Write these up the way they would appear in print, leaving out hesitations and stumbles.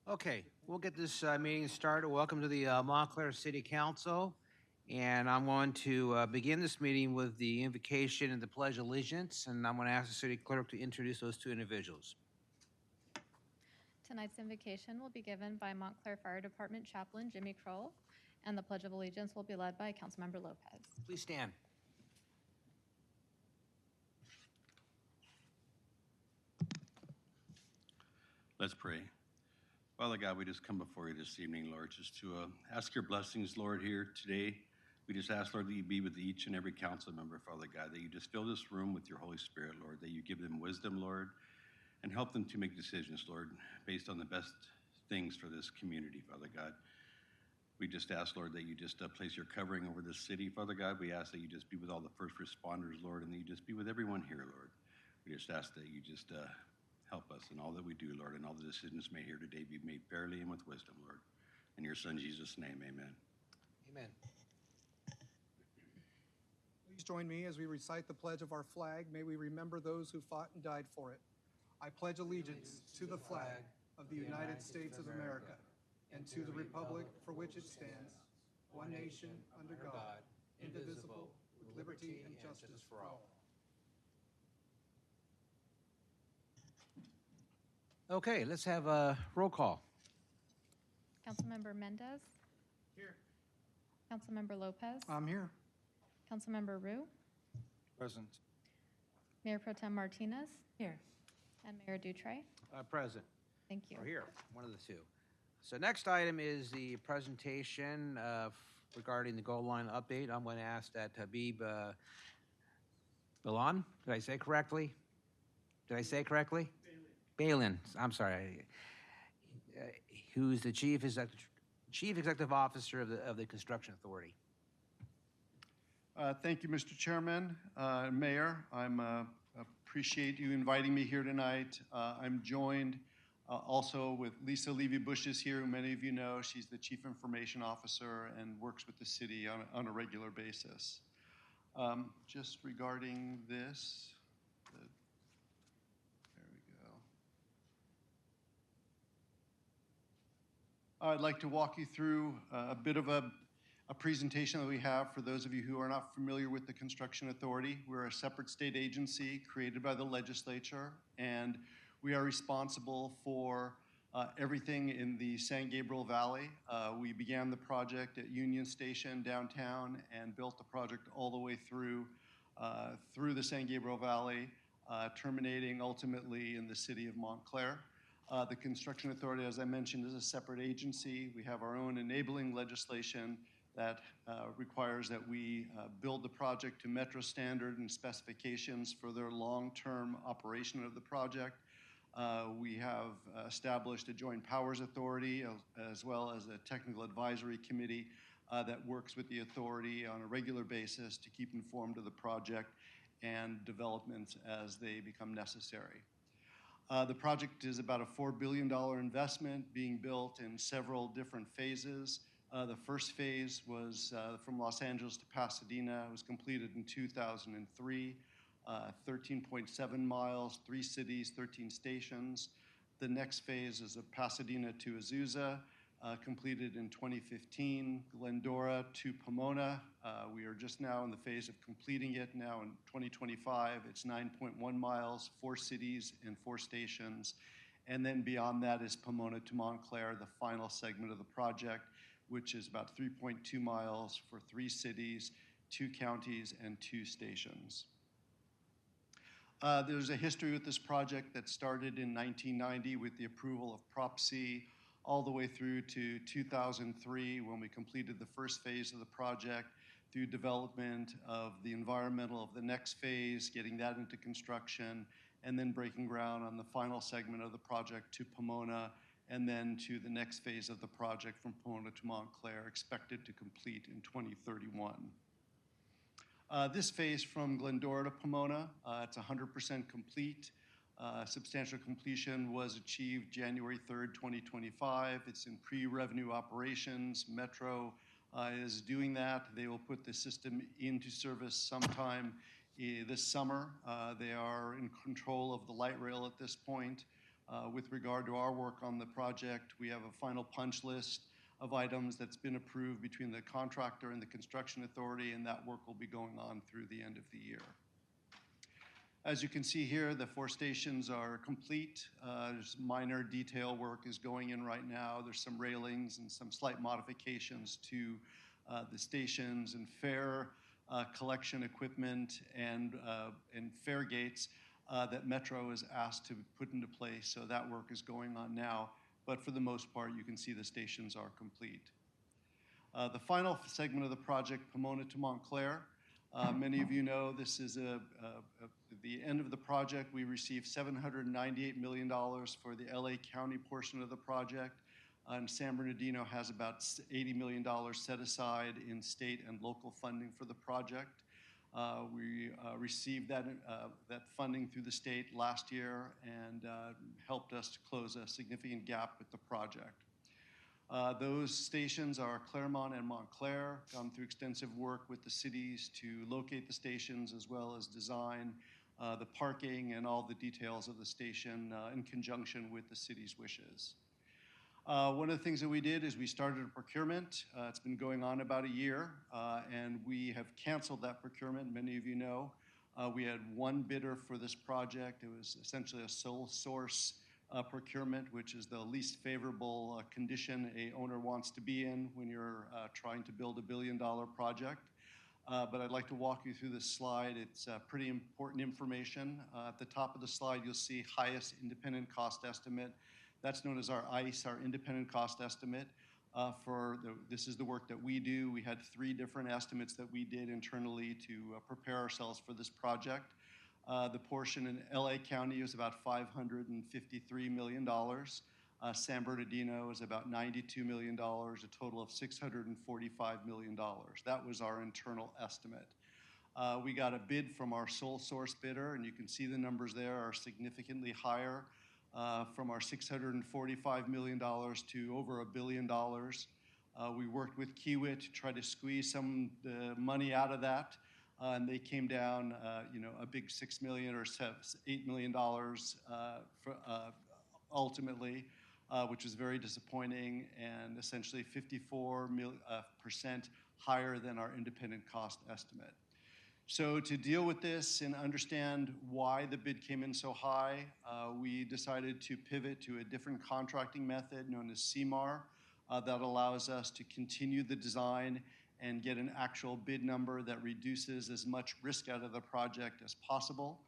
Okay, we'll get this meeting started. Welcome to the Montclair City Council. And I'm going to begin this meeting with the invocation and the Pledge of Allegiance. And I'm going to ask the city clerk to introduce those two individuals. Tonight's invocation will be given by Montclair Fire Department Chaplain Jimmy Kroll, and the Pledge of Allegiance will be led by Councilmember Lopez. Please stand. Let's pray. Father God, we just come before you this evening, Lord, just to ask your blessings, Lord, here today. We just ask, Lord, that you be with each and every council member, Father God, that you just fill this room with your Holy Spirit, Lord, that you give them wisdom, Lord, and help them to make decisions, Lord, based on the best things for this community, Father God. We just ask, Lord, that you just place your covering over this city, Father God. We ask that you just be with all the first responders, Lord, and that you just be with everyone here, Lord. We just ask that you just help us in all that we do, Lord, and all the decisions made here today be made fairly and with wisdom, Lord. In your Son, Jesus' name, amen. Amen. Please join me as we recite the pledge of our flag. May we remember those who fought and died for it. I pledge allegiance to the flag of the United States of America and to the republic for which it stands, one nation, under God, indivisible, with liberty and justice for all. Okay, let's have a roll call. Councilmember Mendez. Here. Councilmember Lopez. I'm here. Councilmember Rue. Present. Mayor Pro Tem Martinez. Here. And Mayor Dutray. Present. Thank you. Or here, one of the two. So next item is the presentation regarding the goal line update. I'm going to ask that Habib Balan, did I say correctly? Did I say it correctly? Balin, I'm sorry. Who's the Chief Executive Officer of the Construction Authority. Thank you, Mr. Chairman, Mayor. I appreciate you inviting me here tonight. I'm joined also with Lisa Levy-Bush is here, who many of you know. She's the Chief Information Officer and works with the city on a regular basis. Just regarding this, there we go. I'd like to walk you through a bit of a presentation that we have for those of you who are not familiar with the Construction Authority. We're a separate state agency created by the legislature, and we are responsible for everything in the San Gabriel Valley. We began the project at Union Station downtown and built the project all the way through the San Gabriel Valley, terminating ultimately in the city of Montclair. The Construction Authority, as I mentioned, is a separate agency. We have our own enabling legislation that requires that we build the project to Metro standard and specifications for their long-term operation of the project. We have established a joint powers authority as well as a technical advisory committee that works with the authority on a regular basis to keep informed of the project and developments as they become necessary. The project is about a $4 billion investment being built in several different phases. The first phase was from Los Angeles to Pasadena. It was completed in 2003, 13.7 miles, 3 cities, 13 stations. The next phase is of Pasadena to Azusa, completed in 2015. Glendora to Pomona. We are just now in the phase of completing it now in 2025. It's 9.1 miles, 4 cities and 4 stations. And then beyond that is Pomona to Montclair, the final segment of the project, which is about 3.2 miles for 3 cities, 2 counties, and 2 stations. There's a history with this project that started in 1990 with the approval of Prop C, all the way through to 2003 when we completed the first phase of the project, through development of the environmental of the next phase, getting that into construction, and then breaking ground on the final segment of the project to Pomona, and then to the next phase of the project from Pomona to Montclair, expected to complete in 2031. This phase from Glendora to Pomona, it's 100% complete. Substantial completion was achieved January 3rd, 2025. It's in pre-revenue operations. Metro is doing that. They will put the system into service sometime this summer. They are in control of the light rail at this point. With regard to our work on the project, we have a final punch list of items that's been approved between the contractor and the construction authority, and that work will be going on through the end of the year. As you can see here, the 4 stations are complete. There's minor detail work is going in right now. There's some railings and some slight modifications to the stations and fare collection equipment and fare gates that Metro is asked to put into place. So that work is going on now. But for the most part, you can see the stations are complete. The final segment of the project, Pomona to Montclair. Many of you know this is the end of the project. We received $798 million for the LA County portion of the project. And San Bernardino has about $80 million set aside in state and local funding for the project. We received that funding through the state last year and helped us to close a significant gap with the project. Those stations are Claremont and Montclair. Gone through extensive work with the cities to locate the stations as well as design the parking and all the details of the station in conjunction with the city's wishes. One of the things that we did is we started a procurement. It's been going on about a year, and we have canceled that procurement. Many of you know we had one bidder for this project. It was essentially a sole source procurement, which is the least favorable condition a owner wants to be in when you're trying to build $1 billion project. But I'd like to walk you through this slide. It's pretty important information. At the top of the slide, you'll see highest independent cost estimate. That's known as our ICE, our independent cost estimate. This is the work that we do. We had 3 different estimates that we did internally to prepare ourselves for this project. The portion in LA County is about $553 million. San Bernardino is about $92 million, a total of $645 million. That was our internal estimate. We got a bid from our sole source bidder, and you can see the numbers there are significantly higher. From our $645 million to over $1 billion. We worked with Kiewit to try to squeeze some money out of that, and they came down, a big $6 million or $8 million ultimately, which was very disappointing and essentially 54% higher than our independent cost estimate. So to deal with this and understand why the bid came in so high, we decided to pivot to a different contracting method known as CMAR that allows us to continue the design and get an actual bid number that reduces as much risk out of the project as possible.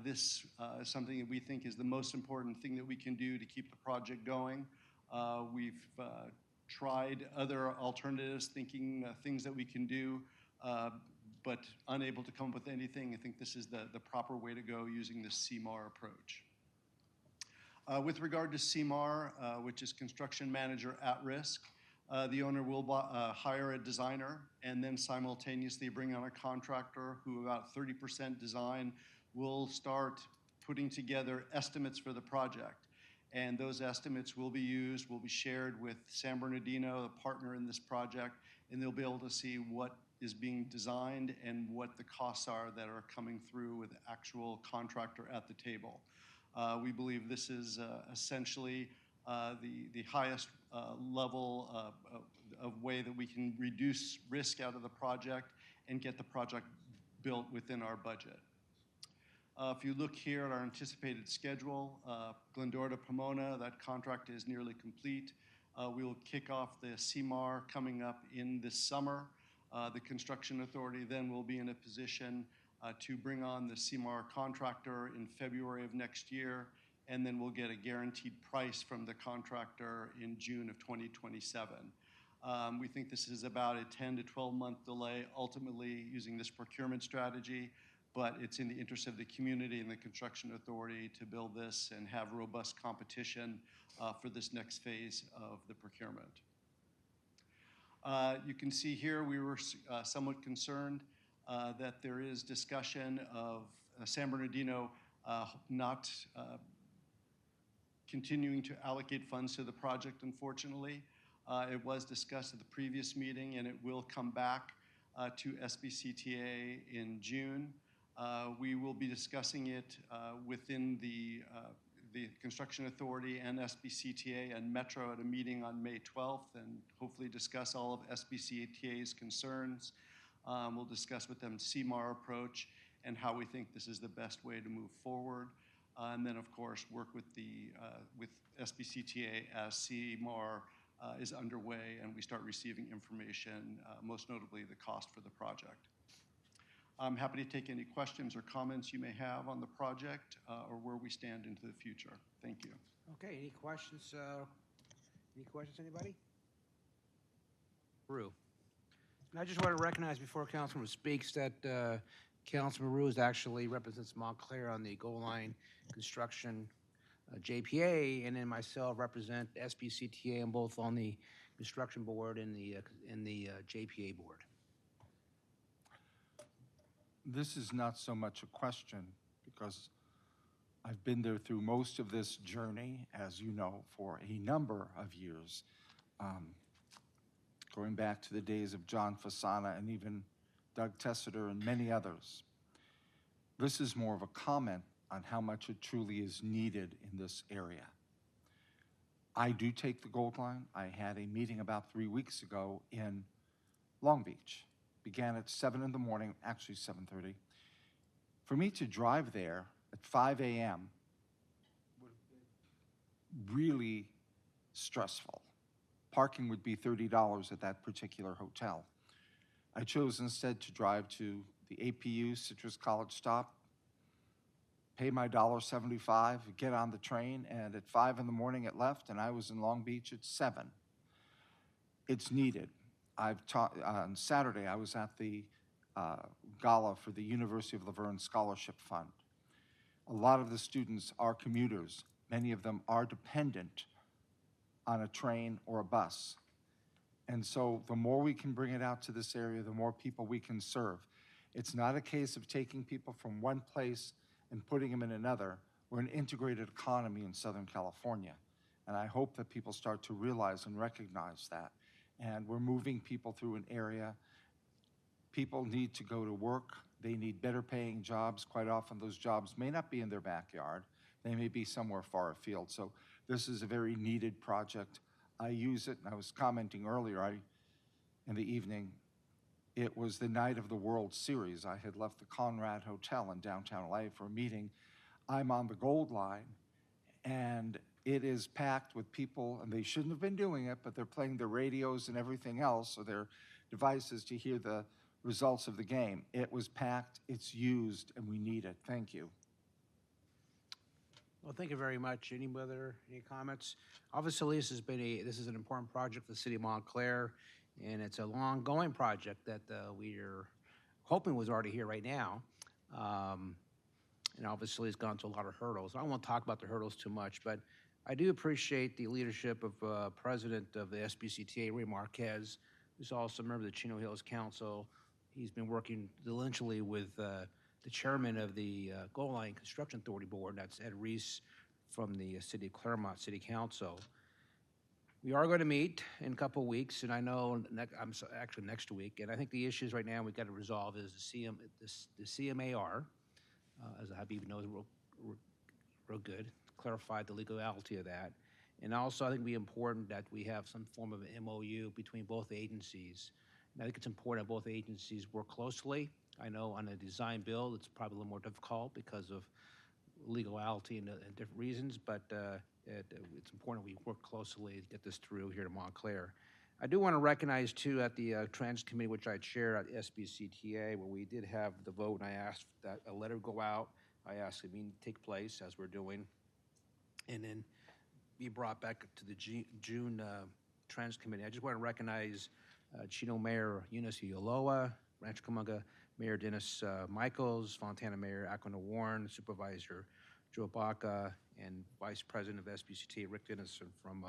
This is something that we think is the most important thing that we can do to keep the project going. We've tried other alternatives, thinking things that we can do, but unable to come up with anything. I think this is the proper way to go using the CMAR approach. With regard to CMAR, which is Construction Manager at Risk, the owner will hire a designer and then simultaneously bring on a contractor who about 30% design will start putting together estimates for the project. And those estimates will be shared with San Bernardino, a partner in this project, and they'll be able to see what is being designed and what the costs are that are coming through with the actual contractor at the table. We believe this is essentially the highest level of way that we can reduce risk out of the project and get the project built within our budget. If you look here at our anticipated schedule, Glendora to Pomona, that contract is nearly complete. We will kick off the CMAR coming up in this summer. The construction authority then will be in a position to bring on the CMAR contractor in February of next year, and then we'll get a guaranteed price from the contractor in June of 2027. We think this is about a 10 to 12 month delay ultimately using this procurement strategy, but it's in the interest of the community and the construction authority to build this and have robust competition for this next phase of the procurement. You can see here we were somewhat concerned that there is discussion of San Bernardino not continuing to allocate funds to the project, unfortunately. It was discussed at the previous meeting, and it will come back to SBCTA in June. We will be discussing it within the Construction Authority and SBCTA and Metro at a meeting on May 12th and hopefully discuss all of SBCTA's concerns. We'll discuss with them CMAR approach and how we think this is the best way to move forward. And then, of course, work with with SBCTA as CMAR is underway and we start receiving information, most notably the cost for the project. I'm happy to take any questions or comments you may have on the project or where we stand into the future. Thank you. Okay, any questions? Any questions, anybody? Rue. And I just want to recognize before Councilman speaks that Councilman Rue actually represents Montclair on the Goal Line Construction JPA, and then myself represent SBCTA and both on the construction board and the JPA board. This is not so much a question because I've been there through most of this journey, as you know, for a number of years, going back to the days of John Fasana and even Doug Tessiter and many others. This is more of a comment on how much it truly is needed in this area. I do take the Gold Line. I had a meeting about 3 weeks ago in Long Beach. Began at 7 in the morning, actually 7:30. For me to drive there at 5 a.m. would have been really stressful. Parking would be $30 at that particular hotel. I chose instead to drive to the APU Citrus College stop, pay my $1.75, get on the train, and at 5 in the morning it left, and I was in Long Beach at 7. It's needed. I've taught on Saturday. I was at the gala for the University of Laverne Scholarship Fund. A lot of the students are commuters. Many of them are dependent on a train or a bus. And so the more we can bring it out to this area, the more people we can serve. It's not a case of taking people from one place and putting them in another. We're an integrated economy in Southern California. And I hope that people start to realize and recognize that. And we're moving people through an area. People need to go to work. They need better paying jobs. Quite often those jobs may not be in their backyard. They may be somewhere far afield. So this is a very needed project. I use it, and I was commenting earlier, in the evening, it was the night of the World Series. I had left the Conrad Hotel in downtown LA for a meeting. I'm on the Gold Line, and it is packed with people, and they shouldn't have been doing it, but they're playing their radios and everything else, or their devices to hear the results of the game. It was packed, it's used, and we need it. Thank you. Well, thank you very much. Any comments? Obviously, this is an important project for the city of Montclair, and it's a long-going project that we are hoping was already here right now. And obviously, it's gone through a lot of hurdles. I don't want to talk about the hurdles too much, but I do appreciate the leadership of President of the SBCTA, Ray Marquez, who's also a member of the Chino Hills Council. He's been working diligently with the chairman of the Goal Line Construction Authority Board, that's Ed Reese from the City of Claremont City Council. We are going to meet in a couple of weeks, and I know actually next week, and I think the issues right now we've got to resolve is the CMAR, as Habib knows real good, clarify the legality of that. And also, I think it'd be important that we have some form of an MOU between both agencies. And I think it's important that both agencies work closely. I know on a design build, it's probably a little more difficult because of legality and different reasons, but it's important we work closely to get this through here to Montclair. I do want to recognize, too, at the Transit Committee, which I chair at SBCTA, where we did have the vote, and I asked that a letter go out. I asked it to take place, as we're doing, and then be brought back to the June Transit Committee. I just want to recognize Chino Mayor Eunice Yoloa, Rancho Cucamonga Mayor Dennis Michaels, Fontana Mayor Aquino Warren, Supervisor Joe Baca, and Vice President of SBCT Rick Dennison from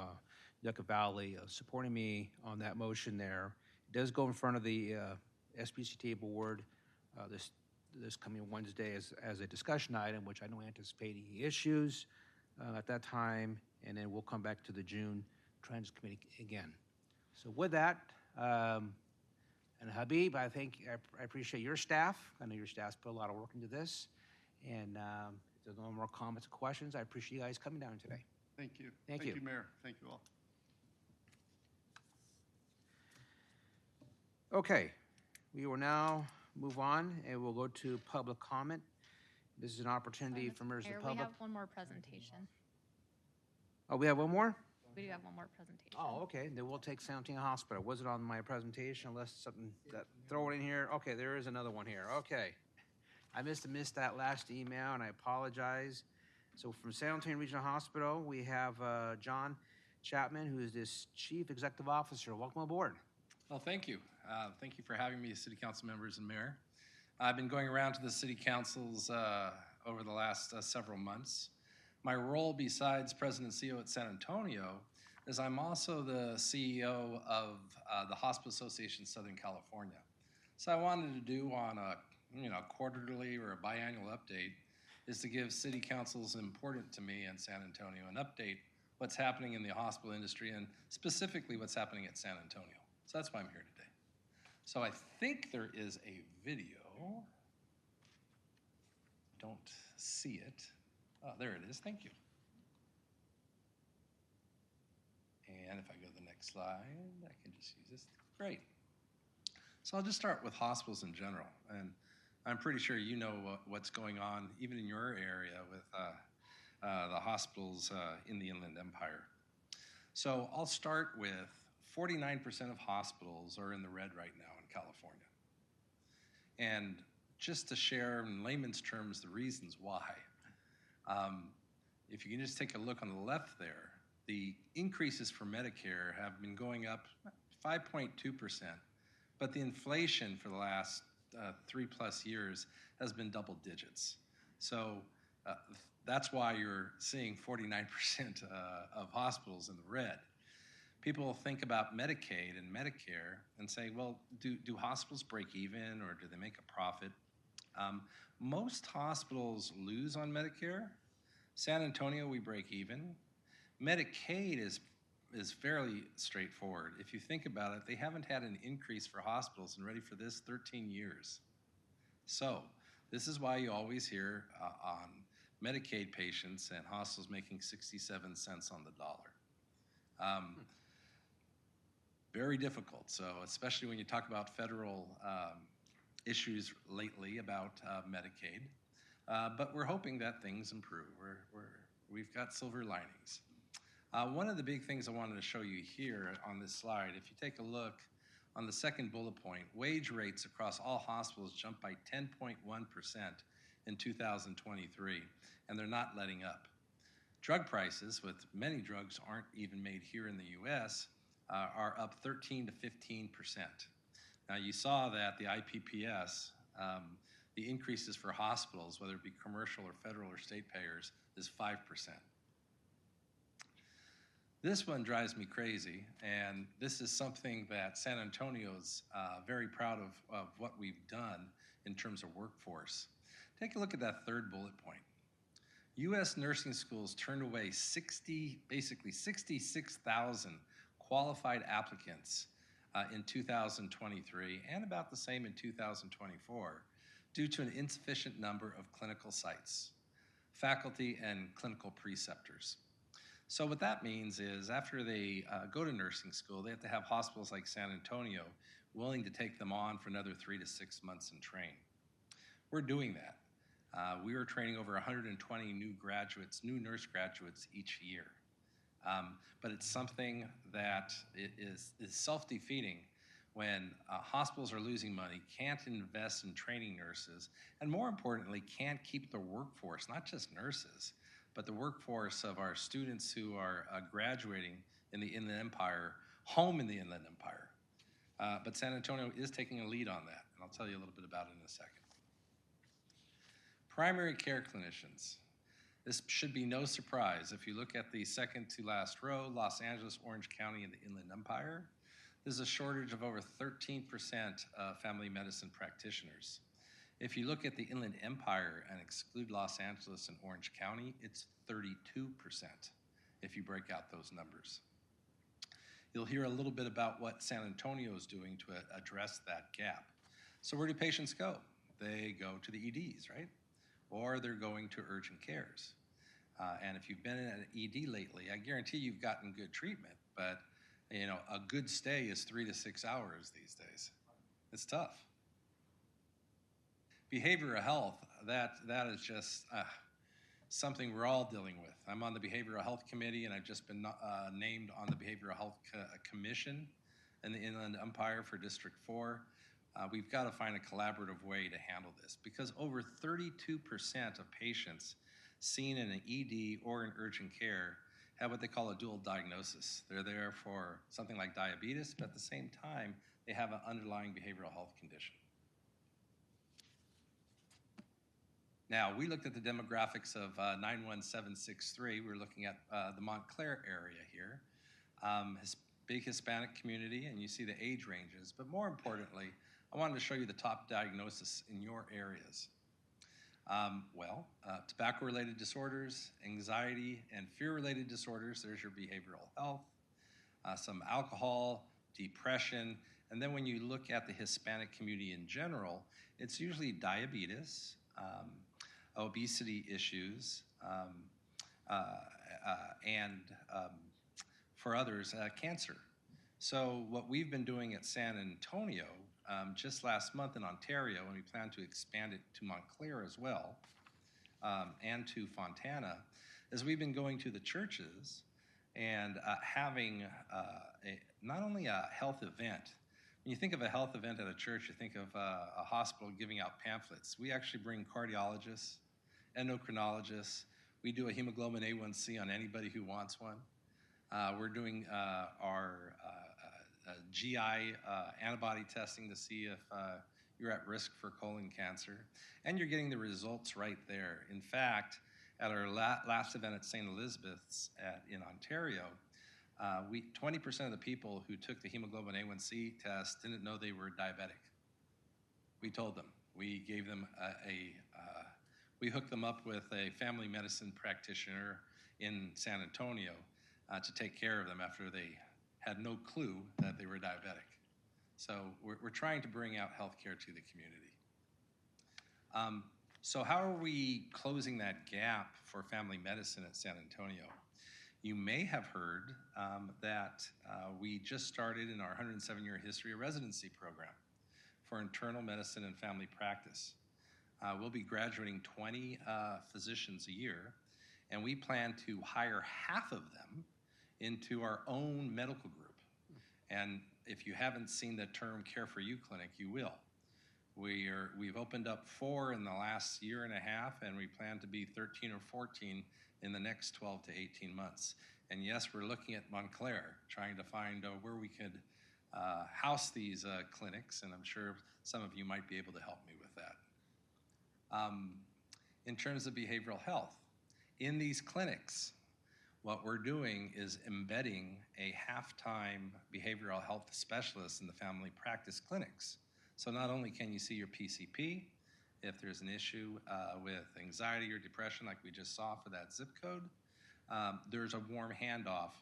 Yucca Valley supporting me on that motion there. It does go in front of the SBCT board this coming Wednesday as a discussion item, which I don't anticipate any issues at that time, and then we'll come back to the June Transit Committee again. So with that, and Habib, I think I appreciate your staff. I know your staff's put a lot of work into this, and If there's no more comments or questions, I appreciate you guys coming down today. Thank you. Thank you. Mayor. Thank you all. Okay, we will now move on and we'll go to public comment. This is an opportunity for members of Mayor, the we public. have one more presentation. Oh, we have one more? We do have one more presentation. Oh, okay, then we'll take San Antonio Hospital. Was it on my presentation unless something, that, throw it in here? Okay, there is another one here, okay. I missed that last email and I apologize. So from San Antonio Regional Hospital, we have John Chapman, who is this Chief Executive Officer. Welcome aboard. Well, thank you. Thank you for having me, city council members and mayor. I've been going around to the city councils over the last several months. My role, besides President and CEO at San Antonio, is I'm also the CEO of the Hospital Association Southern California. So I wanted to do on a quarterly or a biannual update is to give city councils important to me in San Antonio an update what's happening in the hospital industry and specifically what's happening at San Antonio. So that's why I'm here today. So I think there is a video. Don't see it. Oh, there it is. Thank you. And if I go to the next slide, I can just use this. Great. So I'll just start with hospitals in general. And I'm pretty sure you know what's going on, even in your area, with the hospitals in the Inland Empire. So I'll start with 49% of hospitals are in the red right now in California. And just to share in layman's terms the reasons why, if you can just take a look on the left there, the increases for Medicare have been going up 5.2%, but the inflation for the last 3+ years has been double digits. So that's why you're seeing 49% of hospitals in the red. People think about Medicaid and Medicare and say, well, do hospitals break even or do they make a profit? Most hospitals lose on Medicare. San Antonio, we break even. Medicaid is fairly straightforward. If you think about it, they haven't had an increase for hospitals, and ready for this, 13 years. So this is why you always hear on Medicaid patients and hospitals making 67 cents on the dollar. Very difficult, so especially when you talk about federal issues lately about Medicaid. But we're hoping that things improve. We've got silver linings. One of the big things I wanted to show you here on this slide, if you take a look on the second bullet point, wage rates across all hospitals jumped by 10.1% in 2023, and they're not letting up. Drug prices, with many drugs aren't even made here in the U.S., are up 13 to 15%. Now you saw that the IPPS, the increases for hospitals, whether it be commercial or federal or state payers, is 5%. This one drives me crazy, and this is something that San Antonio's very proud of what we've done in terms of workforce. Take a look at that third bullet point. U.S. nursing schools turned away basically 66,000 qualified applicants in 2023, and about the same in 2024, due to an insufficient number of clinical sites, faculty, and clinical preceptors. So what that means is after they go to nursing school, they have to have hospitals like San Antonio willing to take them on for another 3 to 6 months and train. We're doing that. We are training over 120 new nurse graduates each year. But it's something that is self-defeating when hospitals are losing money, can't invest in training nurses, and more importantly, can't keep the workforce, not just nurses, but the workforce of our students who are graduating in the Inland Empire, home in the Inland Empire. But San Antonio is taking a lead on that, and I'll tell you a little bit about it in a second. Primary care clinicians. This should be no surprise. If you look at the second to last row, Los Angeles, Orange County, and the Inland Empire, there's a shortage of over 13% of family medicine practitioners. If you look at the Inland Empire and exclude Los Angeles and Orange County, it's 32% if you break out those numbers. You'll hear a little bit about what San Antonio is doing to address that gap. So where do patients go? They go to the EDs, right? or they're going to urgent cares. And if you've been in an ED lately, I guarantee you've gotten good treatment, but you know, a good stay is 3 to 6 hours these days. It's tough. Behavioral health, that is just something we're all dealing with. I'm on the Behavioral Health Committee, and I've just been named on the Behavioral Health Commission in the Inland Empire for District 4. We've got to find a collaborative way to handle this, because over 32% of patients seen in an ED or in urgent care have what they call a dual diagnosis. They're there for something like diabetes, but at the same time, they have an underlying behavioral health condition. Now, we looked at the demographics of 91763. We're looking at the Montclair area here. Big Hispanic community, and you see the age ranges. But more importantly, I wanted to show you the top diagnosis in your areas. Tobacco-related disorders, anxiety, and fear-related disorders, there's your behavioral health. Some alcohol, depression, and then when you look at the Hispanic community in general, it's usually diabetes, obesity issues, and for others, cancer. So what we've been doing at San Antonio, just last month in Ontario, and we plan to expand it to Montclair as well, and to Fontana, is we've been going to the churches and having not only a health event. When you think of a health event at a church, you think of a hospital giving out pamphlets. We actually bring cardiologists, endocrinologists. We do a hemoglobin A1C on anybody who wants one. We're doing our GI antibody testing to see if you're at risk for colon cancer. And you're getting the results right there. In fact, at our last event at St. Elizabeth's in Ontario, 20% of the people who took the hemoglobin A1C test didn't know they were diabetic. We told them. We gave them we hooked them up with a family medicine practitioner in San Antonio to take care of them after they had no clue that they were diabetic. So we're trying to bring out healthcare to the community. So how are we closing that gap for family medicine at San Antonio? You may have heard that we just started in our 107-year history a residency program for internal medicine and family practice. We'll be graduating 20 physicians a year, and we plan to hire half of them into our own medical group. And if you haven't seen the term Care for You Clinic, you will. We've opened up 4 in the last year and a half, and we plan to be 13 or 14 in the next 12 to 18 months. And yes, we're looking at Montclair, trying to find where we could house these clinics, and I'm sure some of you might be able to help me with that. In terms of behavioral health, in these clinics, what we're doing is embedding a half-time behavioral health specialist in the family practice clinics. So not only can you see your PCP, if there's an issue with anxiety or depression like we just saw for that zip code, there's a warm handoff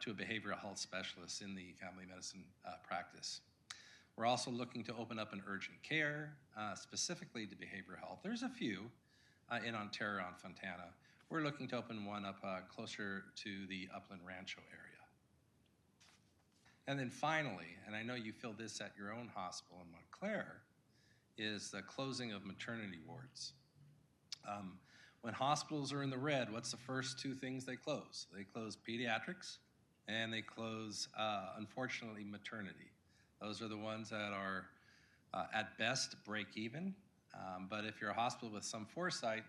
to a behavioral health specialist in the family medicine practice. We're also looking to open up an urgent care, specifically to behavioral health. There's a few in Ontario and Fontana. We're looking to open one up closer to the Upland Rancho area. And then finally, and I know you feel this at your own hospital in Montclair, is the closing of maternity wards. When hospitals are in the red, what's the first 2 things they close? They close pediatrics and they close, unfortunately, maternity. Those are the ones that are, at best, break even. But if you're a hospital with some foresight,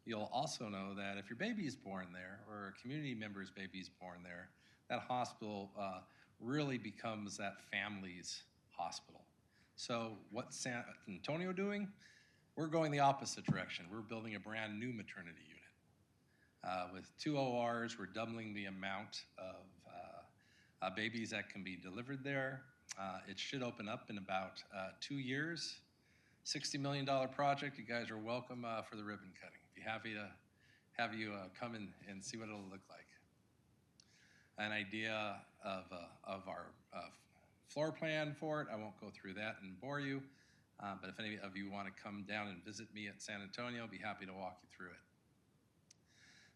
you'll also know that if your baby is born there or a community member's baby is born there, that hospital really becomes that family's hospital. So what's San Antonio doing? We're going the opposite direction. We're building a brand new maternity unit. With 2 ORs, we're doubling the amount of babies that can be delivered there. It should open up in about 2 years. $60 million project. You guys are welcome for the ribbon cutting. Be happy to have you come in and see what it'll look like. An idea of our floor plan for it. I won't go through that and bore you, But if any of you want to come down and visit me at San Antonio, I'll be happy to walk you through it.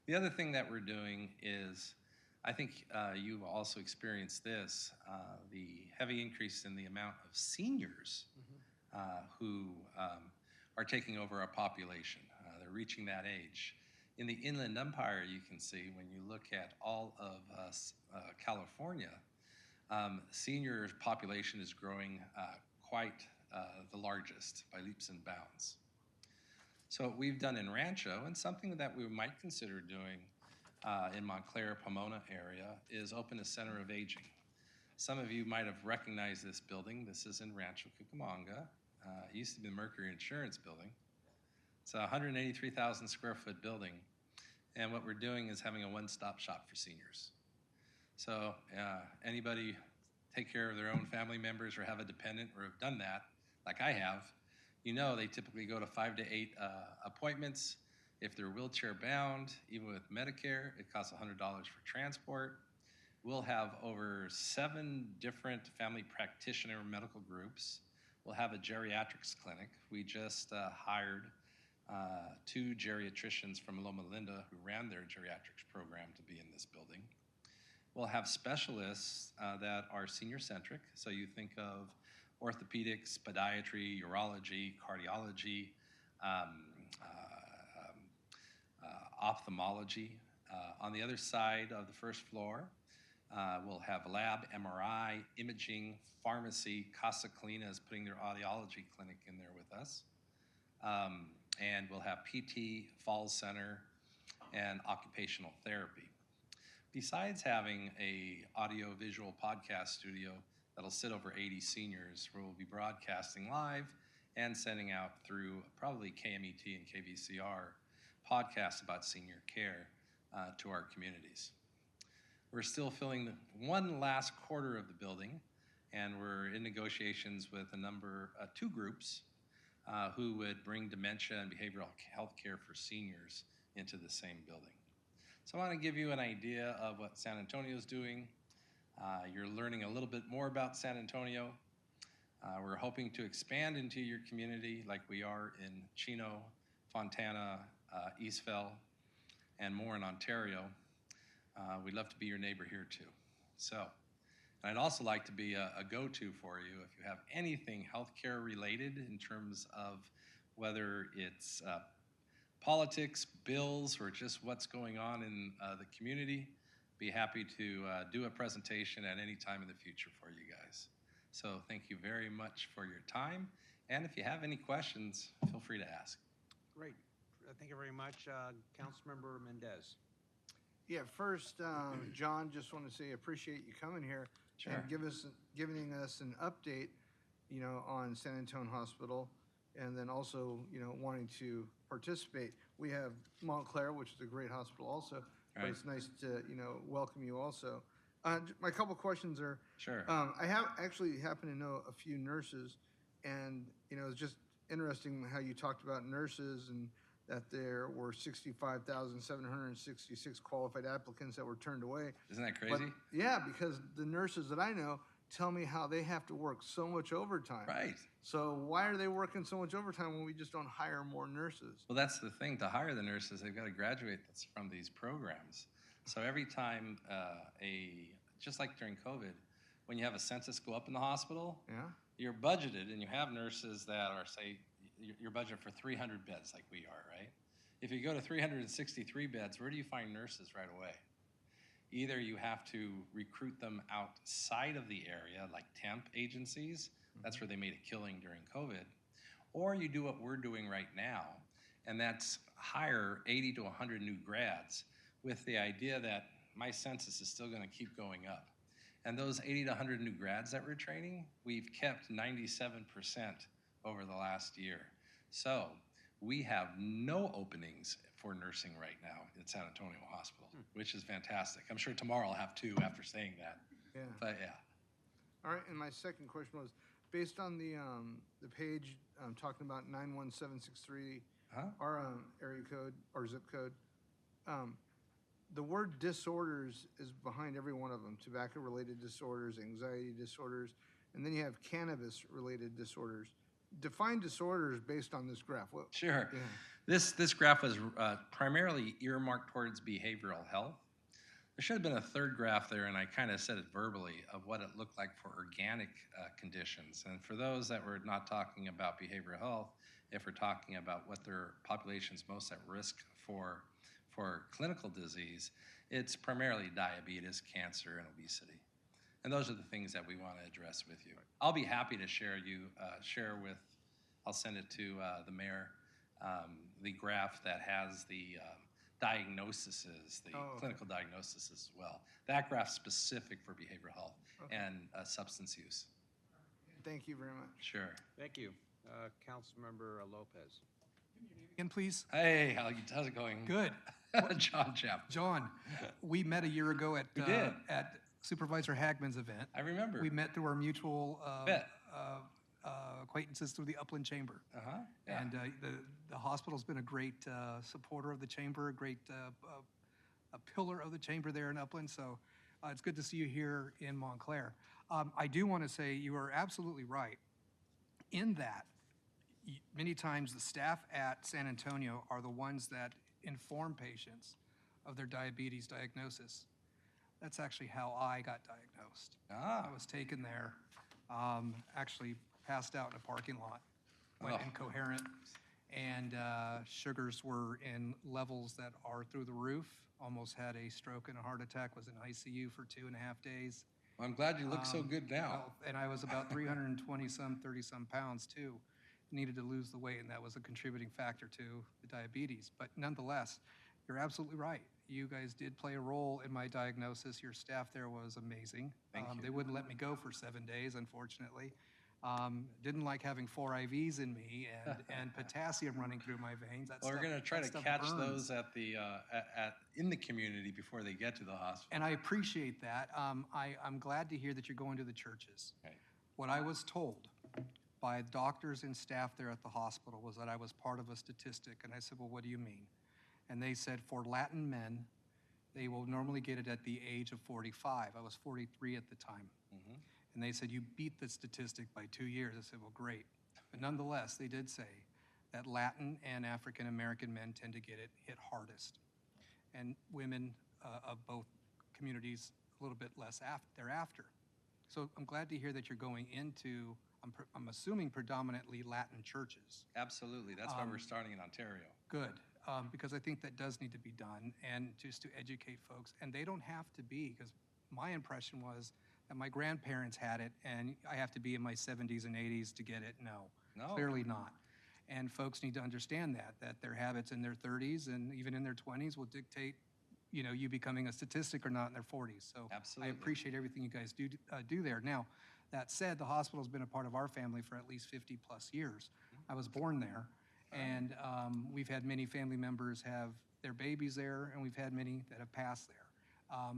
The other thing that we're doing is, I think you've also experienced this, the heavy increase in the amount of seniors who are taking over our population. They're reaching that age. In the Inland Empire, you can see when you look at all of California, senior population is growing quite the largest by leaps and bounds. So what we've done in Rancho, and something that we might consider doing in Montclair, Pomona area, is open a center of aging. Some of you might have recognized this building. This is in Rancho Cucamonga. It used to be the Mercury Insurance Building. It's a 183,000 square foot building. And what we're doing is having a one-stop shop for seniors. So anybody take care of their own family members or have a dependent or have done that, like I have, you know they typically go to 5 to 8 appointments. If they're wheelchair bound, even with Medicare, it costs $100 for transport. We'll have over 7 different family practitioner medical groups. We'll have a geriatrics clinic. We just hired 2 geriatricians from Loma Linda who ran their geriatrics program to be in this building. We'll have specialists that are senior-centric. So you think of orthopedics, podiatry, urology, cardiology, ophthalmology. On the other side of the first floor, we'll have lab, MRI, imaging, pharmacy. Casa Clina is putting their audiology clinic in there with us. And we'll have PT, Falls Center, and occupational therapy. Besides having a audio-visual podcast studio that'll sit over 80 seniors, where we'll be broadcasting live and sending out through probably KMET and KVCR podcasts about senior care to our communities. We're still filling one last quarter of the building, and we're in negotiations with 2 groups who would bring dementia and behavioral health care for seniors into the same building. So I want to give you an idea of what San Antonio is doing. You're learning a little bit more about San Antonio. We're hoping to expand into your community like we are in Chino, Fontana, Eastvale, and more in Ontario. We'd love to be your neighbor here too. So, and I'd also like to be a go-to for you if you have anything healthcare related in terms of whether it's politics, bills, or just what's going on in the community. Be happy to do a presentation at any time in the future for you guys. So thank you very much for your time. And if you have any questions, feel free to ask. Great. Thank you very much. Councilmember Mendez. Yeah, first, John, just want to say appreciate you coming here Sure. and giving us an update, on San Antonio Hospital, and then also, wanting to participate. We have Montclair, which is a great hospital also, but Right. it's nice to, welcome you also. My couple questions are, Sure. I happen to know a few nurses, and, it's just interesting how you talked about nurses and that there were 65,766 qualified applicants that were turned away. Isn't that But, crazy? yeah, because the nurses that I know tell me how they have to work so much overtime. Right. So why are they working so much overtime when we just don't hire more nurses? Well, that's the thing. To hire the nurses, they've got to graduate from these programs. So every time just like during COVID, when you have a census go up in the hospital, Yeah. you're budgeted, and you have nurses that are, say, you're budgeted for 300 beds like we are, right? If you go to 363 beds, where do you find nurses right away? Either you have to recruit them outside of the area, like temp agencies. That's where they made a killing during COVID. Or you do what we're doing right now, and that's hire 80 to 100 new grads with the idea that my census is still going to keep going up. And those 80 to 100 new grads that we're training, we've kept 97% over the last year. So we have no openings for nursing right now at San Antonio Hospital, which is fantastic. I'm sure tomorrow I'll have 2 after saying that. Yeah. But yeah. All right, and my second question was, based on the page talking about 91763, Huh? our area code or zip code, the word disorders is behind every one of them: tobacco-related disorders, anxiety disorders, and then you have cannabis-related disorders. define disorders based on this graph. What? Sure. Yeah. This graph was primarily earmarked towards behavioral health. There should have been a third graph there, and I kind of said it verbally, of what it looked like for organic conditions. And for those that were not talking about behavioral health, if we're talking about what their population's most at risk for clinical disease, it's primarily diabetes, cancer, and obesity. And those are the things that we want to address with you. I'll be happy to I'll send it to the mayor, the graph that has the diagnoses, the clinical diagnoses as well. That graph's specific for behavioral health and substance use. Thank you very much. Sure. Thank you. Councilmember Lopez. Again, please. Hey, how's it going? Good. John Chapman. John, we met a year ago at We did. at Supervisor Hagman's event. I remember. We met through our mutual Bet. acquaintances through the Upland Chamber. Yeah. And the hospital's been a great supporter of the chamber, a great a pillar of the chamber there in Upland. So it's good to see you here in Montclair. I do want to say you are absolutely right in that many times the staff at San Antonio are the ones that inform patients of their diabetes diagnosis. That's actually how I got diagnosed. I was taken there, actually passed out in a parking lot, went incoherent, and sugars were in levels that are through the roof. Almost had a stroke and a heart attack, was in ICU for 2.5 days. Well, I'm glad you look so good now. Well, and I was about 320-some, 30-some pounds too. Needed to lose the weight, and that was a contributing factor to the diabetes. But nonetheless, you're absolutely right. You guys did play a role in my diagnosis. Your staff there was amazing. Thank you. They wouldn't let me go for 7 days, unfortunately. Didn't like having 4 IVs in me and potassium running through my veins. Well, we're going to try to catch those at the in the community before they get to the hospital. And I appreciate that. I'm glad to hear that you're going to the churches. Okay. What I was told by doctors and staff there at the hospital was that I was part of a statistic. And I said, well, what do you mean? And they said for Latin men, they will normally get it at the age of 45. I was 43 at the time. Mm-hmm. And they said, you beat the statistic by 2 years. I said, well, great. But nonetheless, they did say that Latin and African American men tend to get it hit hardest. And women of both communities a little bit less thereafter. So I'm glad to hear that you're going into, I'm assuming predominantly Latin churches. Absolutely. That's why we're starting in Ontario. Good, because I think that does need to be done, and just to educate folks. And they don't have to be, because my impression was that my grandparents had it, and I have to be in my 70s and 80s to get it. No, clearly not. And folks need to understand that their habits in their 30s and even in their 20s will dictate, you becoming a statistic or not in their 40s. So Absolutely. I appreciate everything you guys do there. Now, that said, the hospital's been a part of our family for at least 50 plus years. I was born there, and we've had many family members have their babies there, and we've had many that have passed there.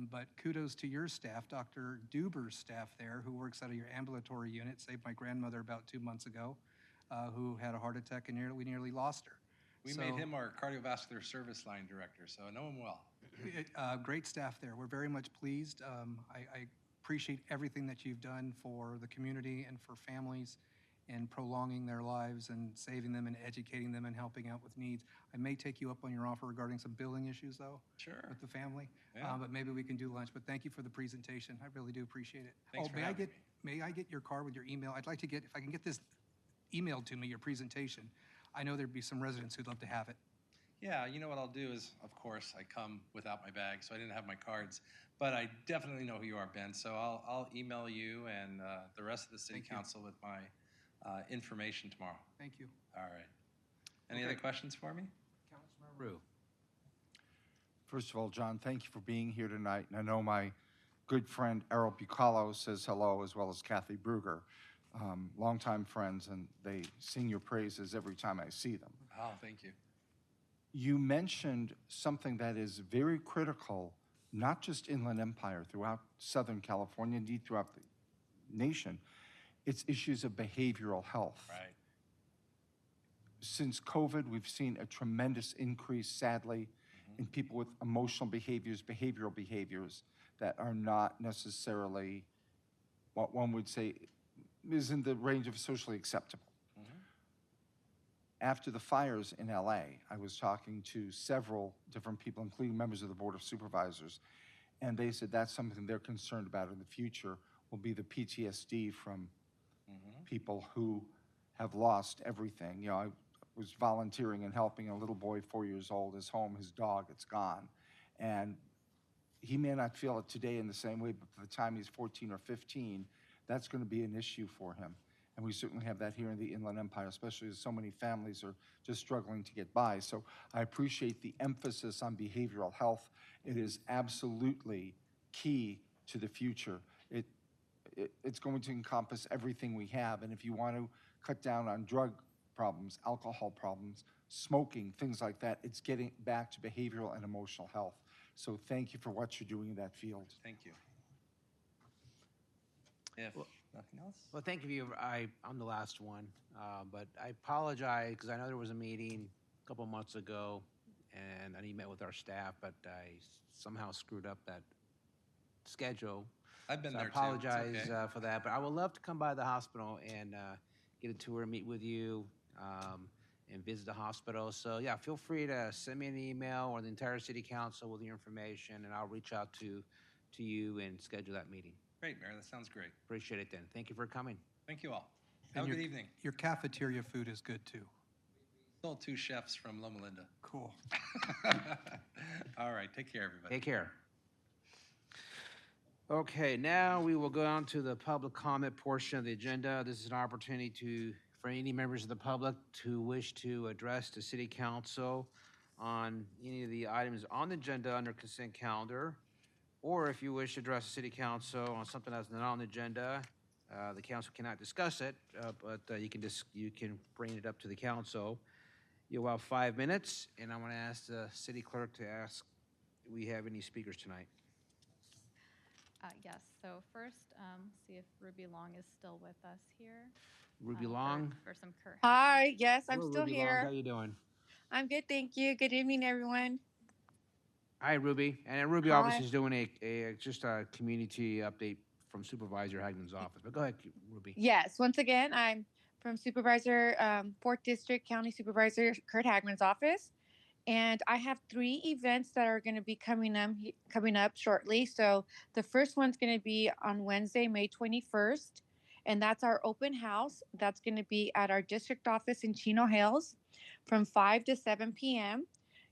But kudos to your staff, Dr. Duber's staff there, who works out of your ambulatory unit, saved my grandmother about 2 months ago, who had a heart attack, and we nearly lost her. We made him our cardiovascular service line director, so I know him well. Great staff there. We're very much pleased. I appreciate everything that you've done for the community and for families in prolonging their lives and saving them and educating them and helping out with needs. I may take you up on your offer regarding some billing issues, though, Sure. with the family. Yeah. But maybe we can do lunch. But thank you for the presentation. I really do appreciate it. Thanks for having me. May I get your card with your email? I'd like to get, if I can get this emailed to me, your presentation. I know there'd be some residents who'd love to have it. Yeah, you know what I'll do is, of course, I come without my bag, so I didn't have my cards. But I definitely know who you are, Ben. So I'll email you and the rest of the city Thank you. council with my information tomorrow. Thank you. All right. Any Okay. other questions for me? Councilmember Rue. First of all, John, thank you for being here tonight. And I know my good friend Errol Bucalo says hello, as well as Kathy Bruger, longtime friends, and they sing your praises every time I see them. Oh, thank you. You mentioned something that is very critical, not just Inland Empire, throughout Southern California, indeed throughout the nation. It's issues of behavioral health. Right. Since COVID, we've seen a tremendous increase, sadly, in people with emotional behaviors, behavioral behaviors that are not necessarily what one would say is in the range of socially acceptable. After the fires in LA, I was talking to several different people, including members of the Board of Supervisors, and they said that's something they're concerned about in the future will be the PTSD from people who have lost everything. You know, I was volunteering and helping a little boy, 4 years old, his home, his dog, it's gone. And he may not feel it today in the same way, but by the time he's 14 or 15, that's going to be an issue for him. And we certainly have that here in the Inland Empire, especially as so many families are just struggling to get by. So I appreciate the emphasis on behavioral health. It is absolutely key to the future. It's going to encompass everything we have. And if you want to cut down on drug problems, alcohol problems, smoking, things like that, it's getting back to behavioral and emotional health. So thank you for what you're doing in that field. Thank you. If nothing else? Well, thank you. I'm the last one, but I apologize because I know there was a meeting a couple months ago, and I met with our staff, but I somehow screwed up that schedule. I've been So there I too. It's apologize okay. for that, but I would love to come by the hospital and get a tour, meet with you, and visit the hospital. So yeah, feel free to send me an email or the entire city council with your information, and I'll reach out to you and schedule that meeting. Great, Mayor. That sounds great. Appreciate it then. Thank you for coming. Thank you all. And Have a good evening. Your cafeteria food is good too. Still 2 chefs from Loma Linda. Cool. All right. Take care, everybody. Take care. Okay, now we will go on to the public comment portion of the agenda. This is an opportunity for any members of the public to wish to address the city council on any of the items on the agenda under consent calendar, or if you wish to address the city council on something that's not on the agenda, the council cannot discuss it, but you can bring it up to the council. You'll have 5 minutes, and I'm going to ask the city clerk to ask, do we have any speakers tonight? Yes, so first, see if Ruby Long is still with us here. Ruby Long? For some Kurt. Hi, yes, I'm Hello, still Ruby Long. here. How you doing? I'm good, thank you. Good evening, everyone. Hi, Ruby. And Ruby Hi. obviously is doing just a community update from Supervisor Hagman's office. But go ahead, Ruby. Yes, once again, I'm from Supervisor, 4th District County Supervisor Kurt Hagman's office. And I have 3 events that are going to be coming up shortly. So the first one's going to be on Wednesday, May 21st. And that's our open house. That's going to be at our district office in Chino Hills from 5 to 7 p.m.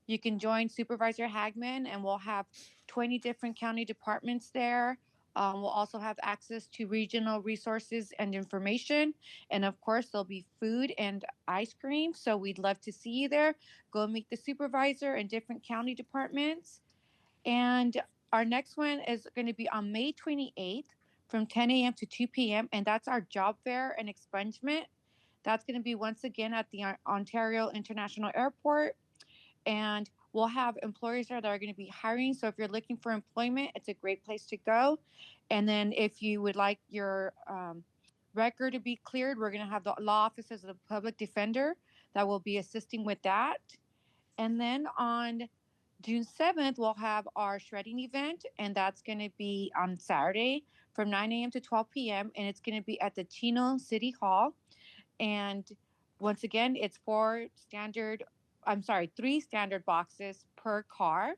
You can join Supervisor Hagman, and we'll have 20 different county departments there. We'll also have access to regional resources and information. And of course, there'll be food and ice cream. So we'd love to see you there. Go meet the supervisor and different county departments. And our next one is going to be on May 28th from 10 a.m. to 2 p.m. And that's our job fair and expungement. That's going to be once again at the Ontario International Airport. And we'll have employers there that are going to be hiring. So if you're looking for employment, it's a great place to go. And then if you would like your record to be cleared, we're going to have the law office as a public defender that will be assisting with that. And then on June 7th, we'll have our shredding event, and that's going to be on Saturday from 9 a.m. to 12 p.m. And it's going to be at the Chino City Hall. And once again, it's 3 standard boxes per car.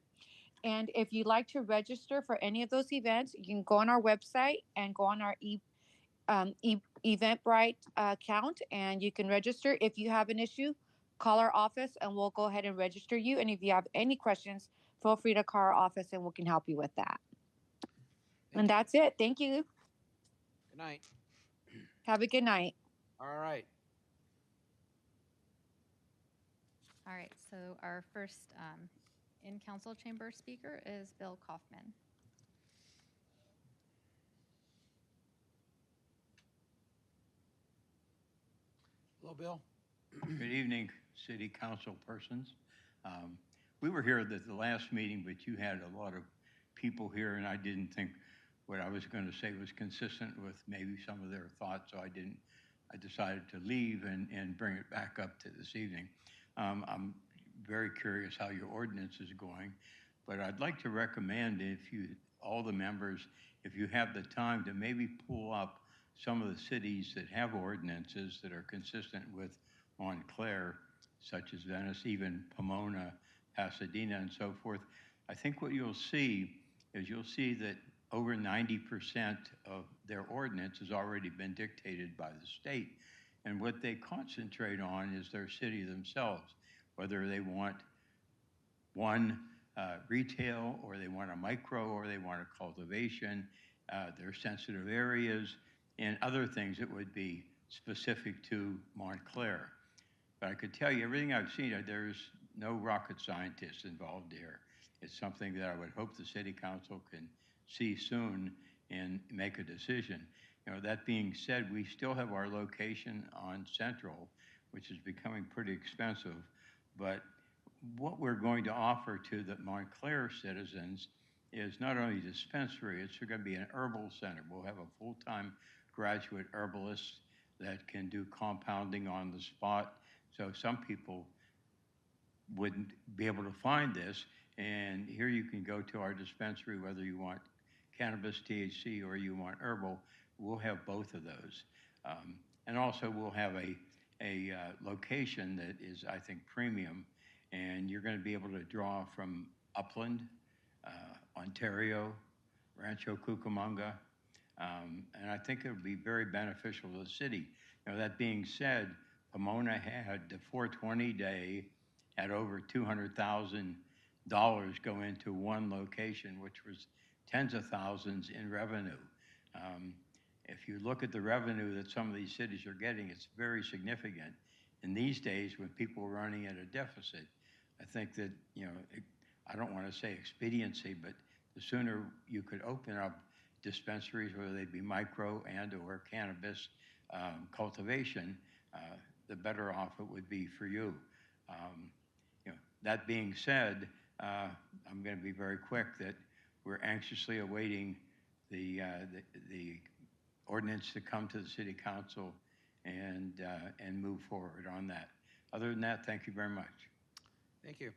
And if you'd like to register for any of those events, you can go on our website and go on our Eventbrite account, and you can register. If you have an issue, call our office and we'll go ahead and register you. And if you have any questions, feel free to call our office and we can help you with that. And that's it. Thank you. Good night. Have a good night. All right. All right, so our first in-council chamber speaker is Bill Kaufman. Hello, Bill. Good evening, city council persons. We were here at the last meeting, but you had a lot of people here, and I didn't think what I was going to say was consistent with maybe some of their thoughts, so I decided to leave and bring it back up to this evening. I'm very curious how your ordinance is going, but I'd like to recommend all the members, if you have the time, to maybe pull up some of the cities that have ordinances that are consistent with Montclair such as Venice, even Pomona, Pasadena, and so forth. I think what you'll see is you'll see that over 90% of their ordinance has already been dictated by the state. And what they concentrate on is their city themselves, whether they want one retail, or they want a micro, or they want a cultivation, their sensitive areas, and other things that would be specific to Montclair. But I could tell you, everything I've seen, there's no rocket scientists involved here. It's something that I would hope the city council can see soon and make a decision. You know, that being said, we still have our location on Central, which is becoming pretty expensive. But what we're going to offer to the Montclair citizens is not only a dispensary, it's going to be an herbal center. We'll have a full-time graduate herbalist that can do compounding on the spot. So some people wouldn't be able to find this. And here you can go to our dispensary, whether you want cannabis, THC, or you want herbal. We'll have both of those. And also we'll have a location that is, I think, premium. And you're going to be able to draw from Upland, Ontario, Rancho Cucamonga. And I think it would be very beneficial to the city. You know, that being said, Pomona had the 420 day had over $200,000 go into one location, which was tens of thousands in revenue. If you look at the revenue that some of these cities are getting, it's very significant. In these days, when people are running at a deficit, I think that, you know, I don't want to say expediency, but the sooner you could open up dispensaries, whether they be micro and or cannabis cultivation, the better off it would be for you. You know, that being said, I'm going to be very quick that we're anxiously awaiting the ordinance to come to the city council and move forward on that. Other than that, thank you very much. Thank you.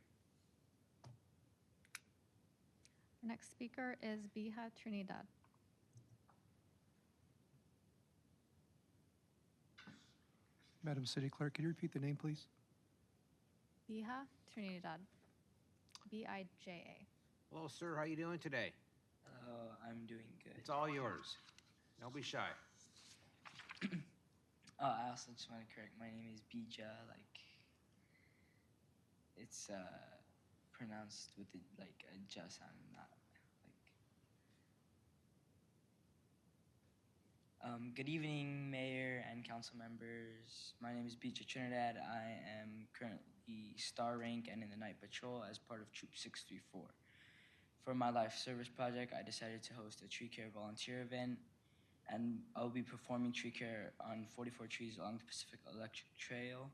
Our next speaker is Biha Trinidad. Madam City Clerk, could you repeat the name, please? Biha Trinidad. B-I-J-A. Hello, sir. How you doing today? I'm doing good. It's all yours. Don't be shy. I also just want to correct. My name is Bija. Like, it's pronounced with a ja sound, not like. Good evening, Mayor and council members. My name is Bija Trinidad. I am currently Star Rank and in the Night Patrol as part of Troop 634. For my life service project, I decided to host a tree care volunteer event, and I'll be performing tree care on 44 trees along the Pacific Electric Trail.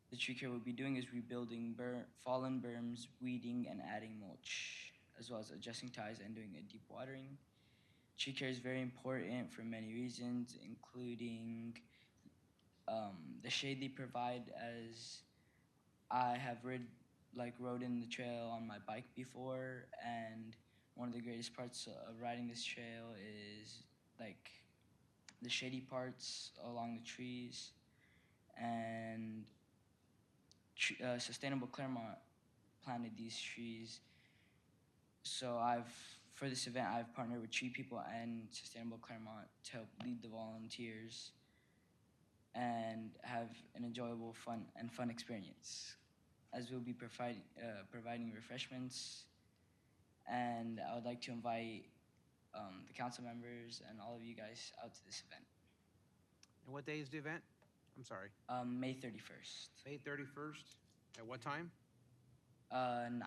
The tree care we'll be doing is rebuilding fallen berms, weeding, and adding mulch, as well as adjusting ties and doing a deep watering. Tree care is very important for many reasons, including the shade they provide, as I have rode in the trail on my bike before, and one of the greatest parts of riding this trail is like the shady parts along the trees. And Sustainable Claremont planted these trees. So for this event, I've partnered with Tree People and Sustainable Claremont to help lead the volunteers and have an enjoyable, fun experience, as we'll be providing refreshments. And I would like to invite the council members and all of you guys out to this event. And what day is the event? I'm sorry. May 31st. May 31st. At what time? 9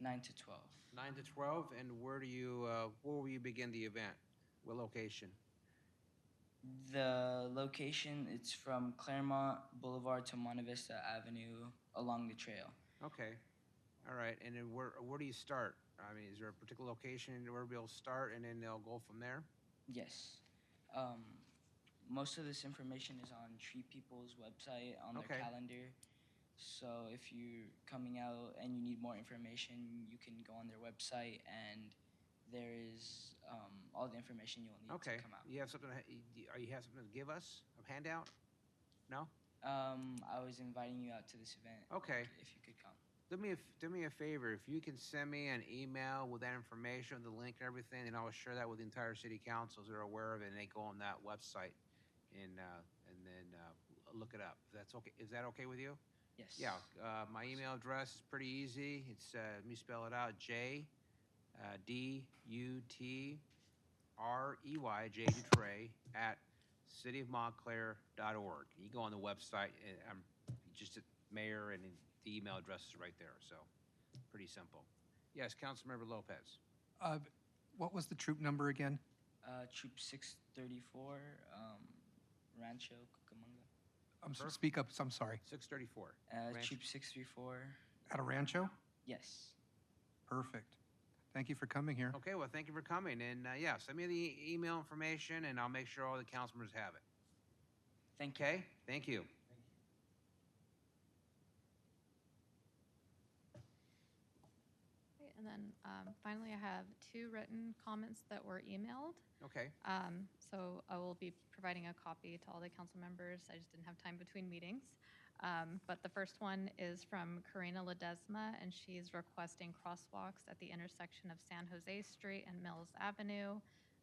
to 12. 9 to 12. And where will you begin the event? What location? The location, it's from Claremont Boulevard to Monte Vista Avenue along the trail. Okay. All right. And then where do you start? I mean, is there a particular location where we'll start and then they'll go from there? Yes. Most of this information is on Tree People's website on their calendar. So if you're coming out and you need more information, you can go on their website, and there is all the information you'll need to come out. You have something? Are you have something to give us? A handout? No? I was inviting you out to this event. Okay. If you could come. Do me a favor. If you can send me an email with that information, the link and everything, and I'll share that with the entire city council so they're aware of it and they go on that website and then look it up. If that's okay. Is that okay with you? Yes. Yeah. My email address is pretty easy. It's let me spell it out. J Dutrey at cityofmontclair.org. You go on the website and I'm just at mayor and the email address is right there. So pretty simple. Yes, Councilmember Lopez. What was the troop number again? Troop 634, Rancho Cucamonga. Speak up, I'm sorry. 634. Troop 634. At a Rancho? Yes. Perfect. Thank you for coming here. Okay, well, thank you for coming. And yeah, send me the email information and I'll make sure all the council members have it. Thank you. Okay, thank you. Okay, and then finally, I have 2 written comments that were emailed. Okay. So I will be providing a copy to all the council members. I just didn't have time between meetings. But the first one is from Karina Ledesma, and she's requesting crosswalks at the intersection of San Jose Street and Mills Avenue.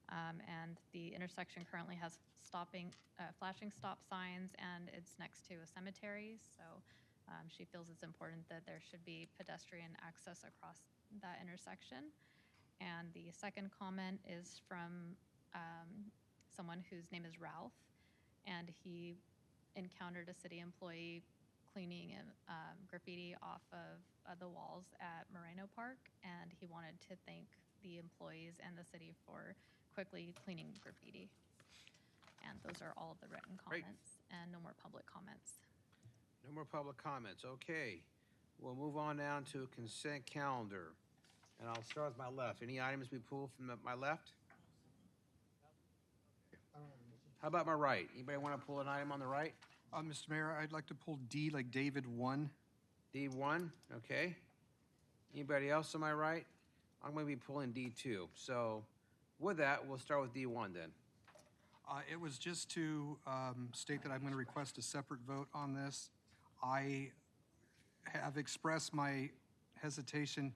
And the intersection currently has flashing stop signs, and it's next to a cemetery. So she feels it's important that there should be pedestrian access across that intersection. And the second comment is from someone whose name is Ralph, and he encountered a city employee cleaning graffiti off of the walls at Moreno Park, and he wanted to thank the employees and the city for quickly cleaning graffiti. And those are all of the written Great. comments and no more public comments. No more public comments. Okay. We'll move on down to consent calendar. And I'll start with my left. Any items we pull from my left? How about my right? Anybody want to pull an item on the right? Mr. Mayor, I'd like to pull D like David 1. D1, okay. Anybody else on my right? I'm going to be pulling D2. So with that, we'll start with D1 then. It was just to state that I'm going to request a separate vote on this. I have expressed my hesitation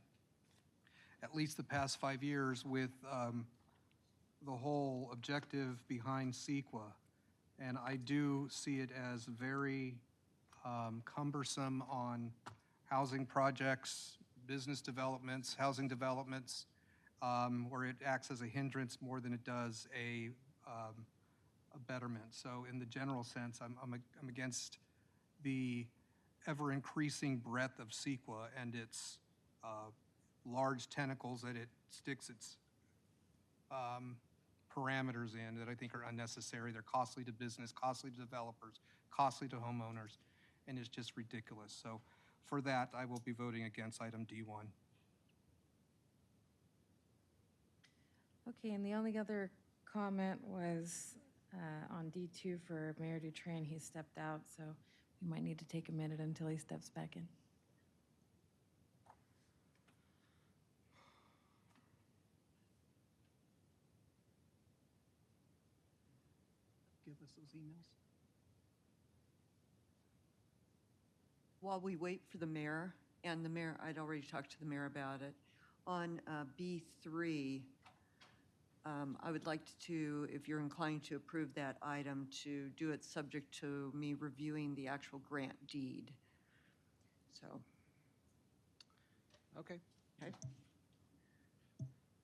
at least the past 5 years with the whole objective behind CEQA. And I do see it as very cumbersome on housing projects, business developments, housing developments, where it acts as a hindrance more than it does a betterment. So in the general sense, I'm against the ever-increasing breadth of CEQA and its large tentacles that it sticks its parameters in that I think are unnecessary. They're costly to business, costly to developers, costly to homeowners, and it's just ridiculous. So for that, I will be voting against item D1. Okay, and the only other comment was on D2 for Mayor Dutran. He stepped out, so we might need to take a minute until he steps back in. Give us those emails. While we wait for the mayor, and the mayor, I'd already talked to the mayor about it, on B3, I would like to, if you're inclined to approve that item, to do it subject to me reviewing the actual grant deed. So. Okay. Okay.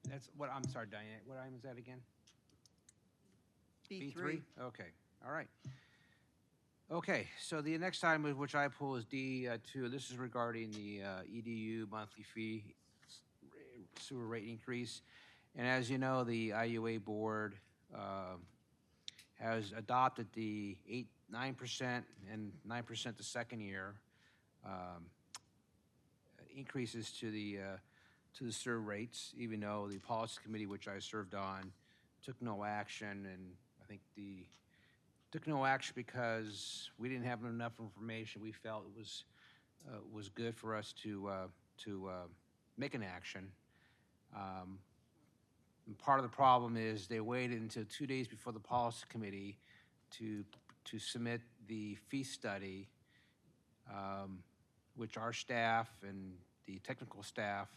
That's what, I'm sorry, Diane, what item is that again? B3. Okay, all right. Okay, so the next item which I pull is D2. This is regarding the EDU monthly fee sewer rate increase. And as you know, the IUA board has adopted the 9% and 9% the second year increases to the sewer rates, even though the policy committee, which I served on, took no action, and I think took no action because we didn't have enough information. We felt it was good for us to make an action. And part of the problem is they waited until 2 days before the policy committee to to submit the fee study, which our staff and the technical staff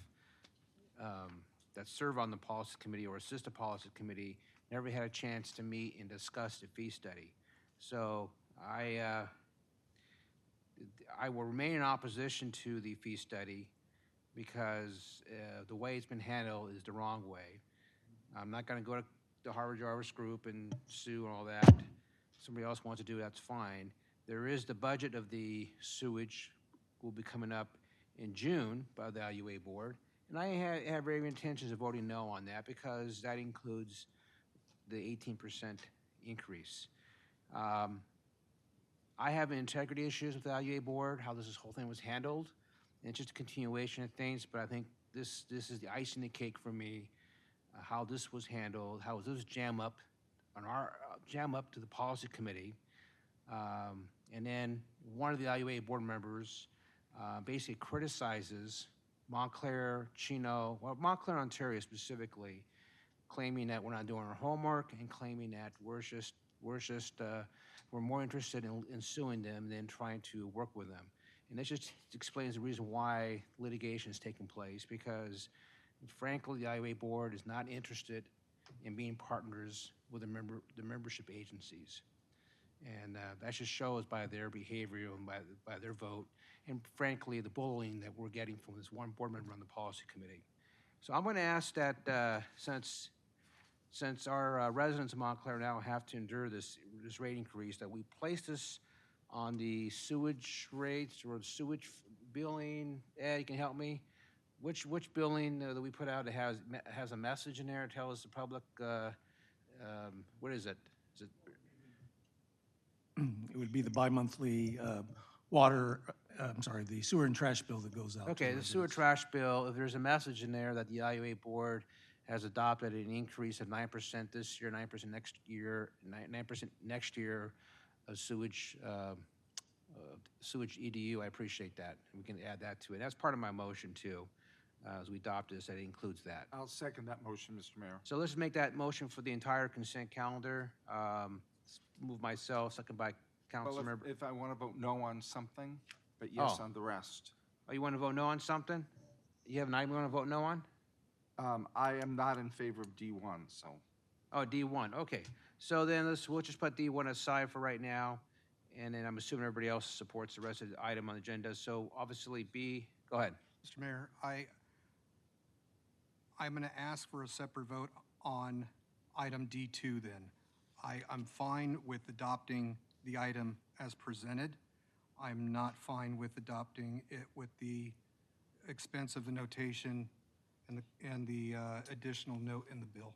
that serve on the policy committee or assist the policy committee never had a chance to meet and discuss the fee study. So I will remain in opposition to the fee study because the way it's been handled is the wrong way. I'm not going to go to the Harvard Jarvis Group and sue and all that. Somebody else wants to do it, that's fine. There is the budget of the sewage will be coming up in June by the IUA board. And I have very intentions of voting no on that because that includes the 18% increase. I have integrity issues with the IUA board, how this whole thing was handled. And it's just a continuation of things, but I think this is the icing on the cake for me, how this was handled, how this was jam up to the policy committee. And then one of the IUA board members basically criticizes Montclair, Chino, well, Montclair, Ontario specifically, claiming that we're not doing our homework and claiming that we're more interested in suing them than trying to work with them. And this just explains the reason why litigation is taking place, because frankly, the IUA board is not interested in being partners with the membership agencies. And that just shows by their behavior and by their vote, and frankly, the bullying that we're getting from this one board member on the policy committee. So I'm going to ask that since our residents of Montclair now have to endure this rate increase, that we place this on the sewage rates or the sewage billing. Ed, you can help me. Which billing that we put out that has a message in there to tell us the public, what is it? Is it? It would be the bi-monthly the sewer and trash bill that goes out. to Okay, the sewer residents. trash bill, if there's a message in there that the IUA board has adopted an increase of 9% this year, 9% next year, 9% next year of sewage EDU, I appreciate that. We can add that to it. That's part of my motion too. As we adopt this, that includes that. I'll second that motion, Mr. Mayor. So let's make that motion for the entire consent calendar. Move myself, second by Well, Councilmember. if I want to vote no on something, but yes Oh. on the rest. Oh, you want to vote no on something? You have an item you want to vote no on? I am not in favor of D1, so. Oh, D1, okay. So then we'll just put D1 aside for right now, and then I'm assuming everybody else supports the rest of the item on the agenda. So obviously B, go ahead. Mr. Mayor, I'm going to ask for a separate vote on item D2 then. I'm fine with adopting the item as presented. I'm not fine with adopting it with the expense of the notation and the additional note in the bill.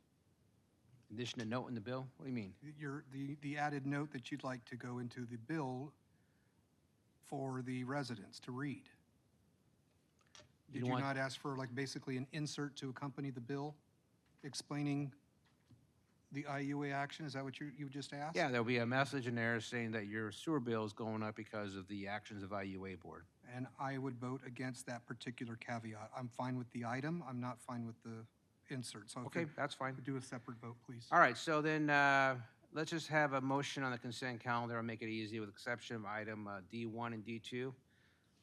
Additional note in the bill? What do you mean? The added note that you'd like to go into the bill for the residents to read. Did you not ask for like basically an insert to accompany the bill explaining the IUA action? Is that what you just asked? Yeah, there'll be a message in there saying that your sewer bill is going up because of the actions of IUA board. And I would vote against that particular caveat. I'm fine with the item. I'm not fine with the insert. So if Okay, you that's fine. could do a separate vote, please. All right, so then let's just have a motion on the consent calendar and make it easy with exception of item D1 and D2.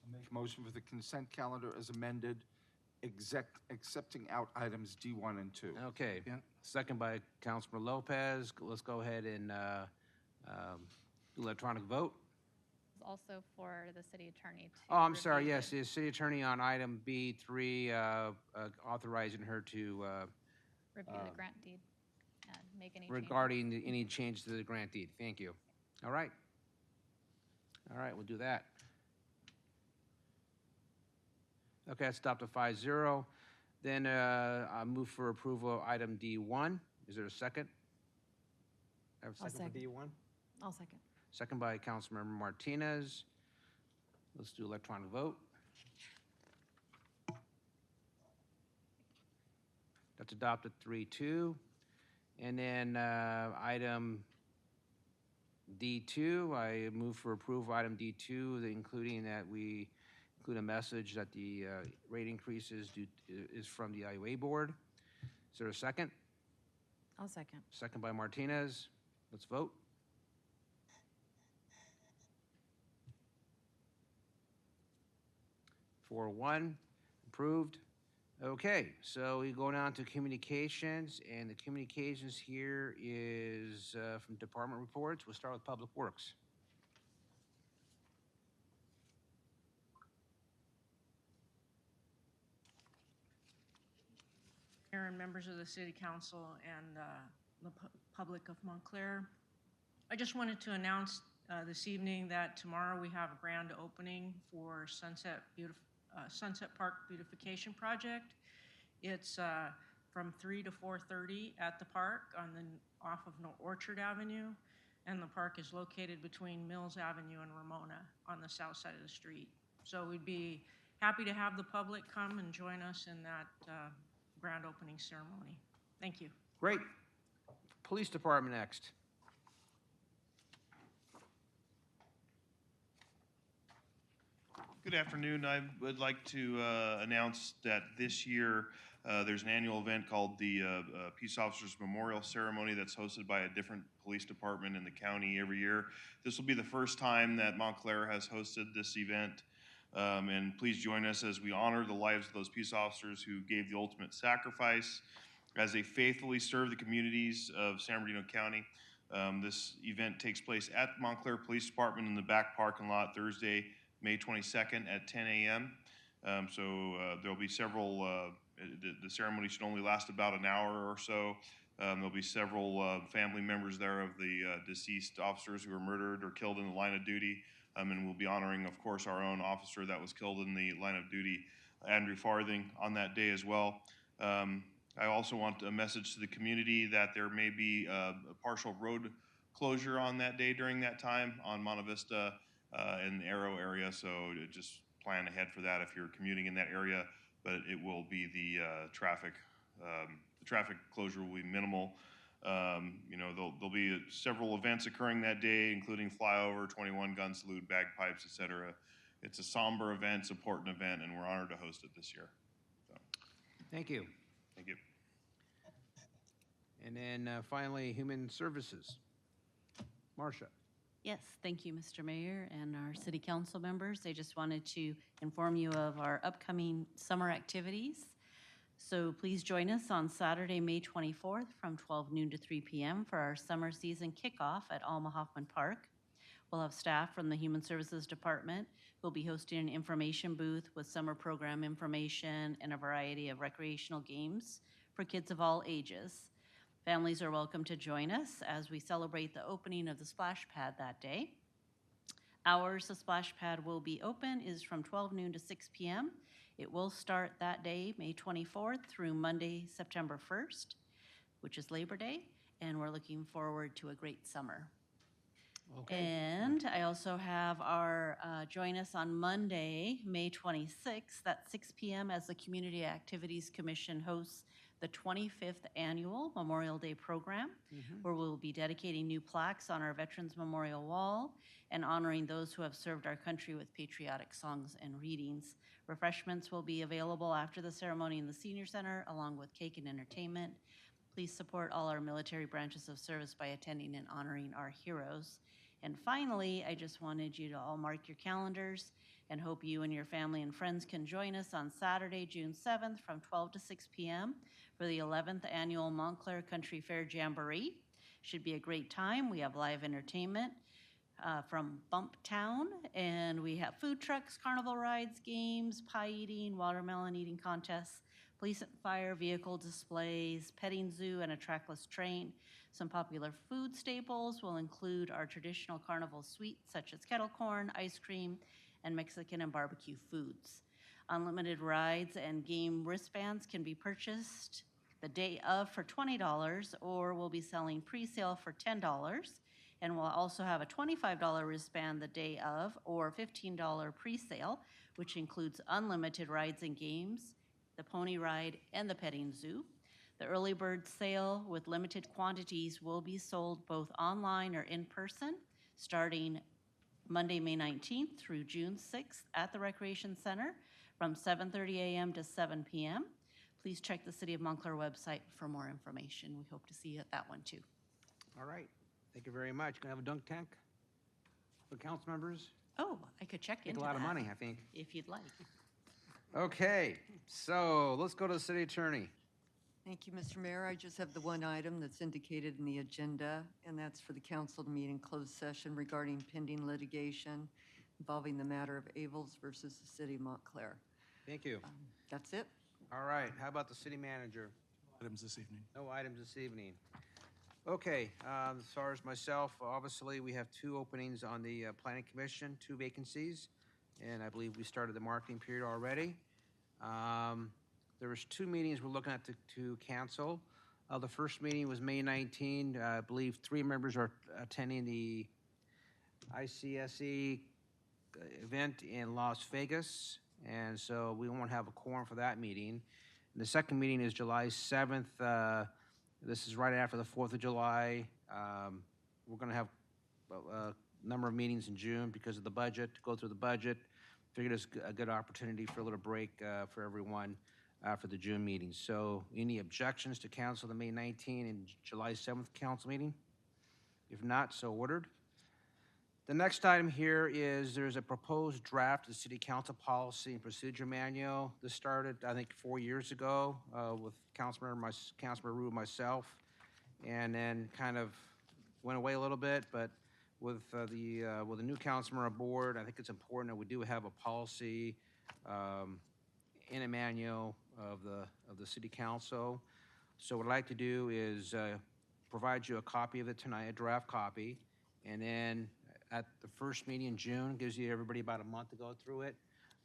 I'll make a motion for the consent calendar as amended, accepting out items D1 and 2. Okay, Yeah. second by Councilman Lopez. Let's go ahead and do electronic vote. Also for the city attorney to. Oh, I'm sorry, review yes, the city attorney on item B3, authorizing her to, Review the grant deed and make any changes. regarding any change to the grant deed. Thank you. All right. All right, we'll do that. Okay, that's adopted 5-0. Then I move for approval of item D1. Is there a second? Have a I'll second for second. D1? I'll second. Second by Councilmember Martinez. Let's do electronic vote. That's adopted 3-2. And then item D2, I move for approval of item D2, including that we include a message that the rate increases is from the IUA board. Is there a second? I'll second. Second by Martinez. Let's vote. 4-1. Approved. Okay, so we go down to communications, and the communications here is from department reports. We'll start with Public Works. Mayor and members of the City Council and the public of Montclair. I just wanted to announce this evening that tomorrow we have a grand opening for Sunset Park Beautification Project. It's from 3 to 4:30 at the park off of Orchard Avenue, and the park is located between Mills Avenue and Ramona on the south side of the street. So we'd be happy to have the public come and join us in that grand opening ceremony. Thank you. Great. Police Department next. Good afternoon. I would like to announce that this year there's an annual event called the Peace Officers Memorial Ceremony that's hosted by a different police department in the county every year. This will be the first time that Montclair has hosted this event. And please join us as we honor the lives of those peace officers who gave the ultimate sacrifice as they faithfully serve the communities of San Bernardino County. This event takes place at Montclair Police Department in the back parking lot Thursday, May 22nd at 10 a.m. There'll be several, the ceremony should only last about an hour or so. There'll be several family members there of the deceased officers who were murdered or killed in the line of duty. And we'll be honoring, of course, our own officer that was killed in the line of duty, Andrew Farthing, on that day as well. I also want a message to the community that there may be a partial road closure on that day during that time on Monte Vista in the Arrow area, so just plan ahead for that if you're commuting in that area, but it will be the traffic closure will be minimal. There'll be several events occurring that day, including flyover, 21 gun salute, bagpipes, etc. It's a somber event, it's an important event, and we're honored to host it this year. So. Thank you. Thank you. And then finally, Human Services. Marcia. Yes, thank you, Mr. Mayor and our city council members. I just wanted to inform you of our upcoming summer activities. So please join us on Saturday, May 24th from 12 noon to 3 p.m. for our summer season kickoff at Alma Hoffman Park. We'll have staff from the Human Services Department who will be hosting an information booth with summer program information and a variety of recreational games for kids of all ages. Families are welcome to join us as we celebrate the opening of the splash pad that day. Hours the splash pad will be open is from 12 noon to 6 p.m. It will start that day, May 24th, through Monday, September 1st, which is Labor Day, and we're looking forward to a great summer. Okay. And I also have our join us on Monday, May 26th at 6 p.m. as the Community Activities Commission hosts the 25th Annual Memorial Day Program, where we'll be dedicating new plaques on our Veterans Memorial Wall and honoring those who have served our country with patriotic songs and readings. Refreshments will be available after the ceremony in the Senior Center, along with cake and entertainment. Please support all our military branches of service by attending and honoring our heroes. And finally, I just wanted you to all mark your calendars and hope you and your family and friends can join us on Saturday, June 7th from 12 to 6 p.m. for the 11th Annual Montclair Country Fair Jamboree. Should be a great time. We have live entertainment from Bump Town, and we have food trucks, carnival rides, games, pie eating, watermelon eating contests, police and fire vehicle displays, petting zoo, and a trackless train. Some popular food staples will include our traditional carnival sweets such as kettle corn, ice cream, and Mexican and barbecue foods. Unlimited rides and game wristbands can be purchased the day of for $20, or we'll be selling pre-sale for $10. And we'll also have a $25 wristband the day of, or $15 pre-sale, which includes unlimited rides and games, the pony ride, and the petting zoo. The early bird sale with limited quantities will be sold both online or in person, starting Monday, May 19th through June 6th at the Recreation Center from 7:30 a.m. to 7 p.m. Please check the City of Montclair website for more information. We hope to see you at that one too. All right. Thank you very much. Can I have a dunk tank for council members? Oh, I could check into a lot of that money, I think. if you'd like. Okay, so let's go to the city attorney. Thank you, Mr. Mayor. I just have the one item that's indicated in the agenda, and that's for the council to meet in closed session regarding pending litigation involving the matter of Avels versus the city of Montclair. Thank you. That's it. All right, how about the city manager? Items this evening. No items this evening. Okay, as far as myself, obviously, we have 2 openings on the planning commission, 2 vacancies, and I believe we started the marketing period already. There was 2 meetings we're looking at to cancel. The first meeting was May 19. I believe 3 members are attending the ICSE event in Las Vegas, and so we won't have a quorum for that meeting. And the second meeting is July 7th. This is right after the 4th of July. We're going to have a number of meetings in June because of the budget, to go through the budget. Figured it's a good opportunity for a little break for everyone for the June meetings. So any objections to cancel the May 19 and July 7th council meeting? If not, so ordered. The next item here is there's a proposed draft of the city council policy and procedure manual. This started, I think, 4 years ago with Councilmember Rue and myself, and then kind of went away a little bit. But with the new councilman on board, I think it's important that we do have a policy in a manual of the city council. So what I'd like to do is provide you a copy of it tonight, a draft copy, and then at the first meeting in June, gives you everybody about a month to go through it.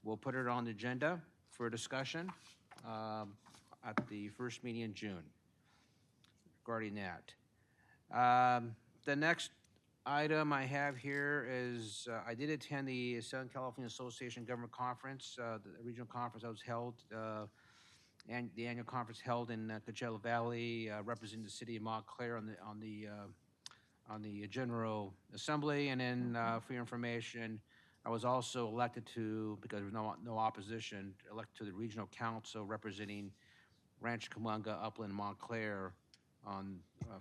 We'll put it on the agenda for discussion at the first meeting in June regarding that. The next item I have here is I did attend the Southern California Association Government Conference, the regional conference that was held, and the annual conference held in Coachella Valley, representing the city of Montclair on the General Assembly. And then for your information, I was also elected to, because there was no opposition, elected to the Regional Council representing Rancho Cucamonga, Upland, Montclair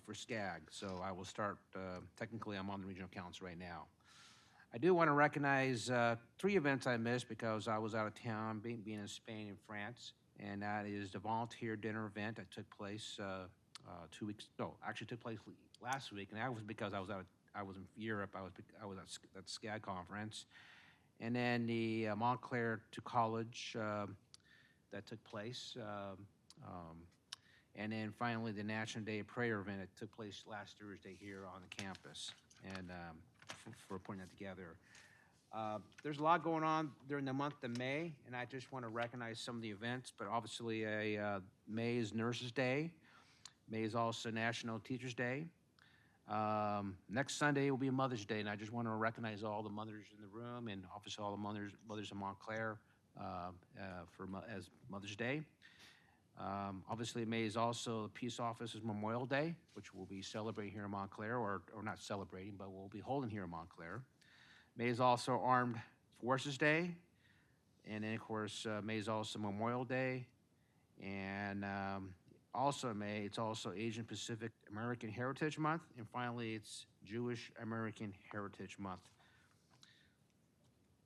for SCAG. So I will start, technically I'm on the Regional Council right now. I do want to recognize 3 events I missed because I was out of town, being in Spain and France, and that is the volunteer dinner event that took place 2 weeks, no, actually took place last week, and that was because I was in Europe. I was at SCAG conference, and then the Montclair to College that took place, and then finally the National Day of Prayer event that took place last Thursday here on the campus, and for putting that together. There's a lot going on during the month of May, and I just want to recognize some of the events. But obviously, May is Nurses Day. May is also National Teachers Day. Next Sunday will be Mother's Day, and I just want to recognize all the mothers in the room, and obviously all the mothers in Montclair as Mother's Day. Obviously, May is also the Peace Officers Memorial Day, which we'll be celebrating here in Montclair, or not celebrating, but we'll be holding here in Montclair. May is also Armed Forces Day, and then of course May is also Memorial Day, and also in May, it's also Asian Pacific American Heritage Month, and finally, it's Jewish American Heritage Month.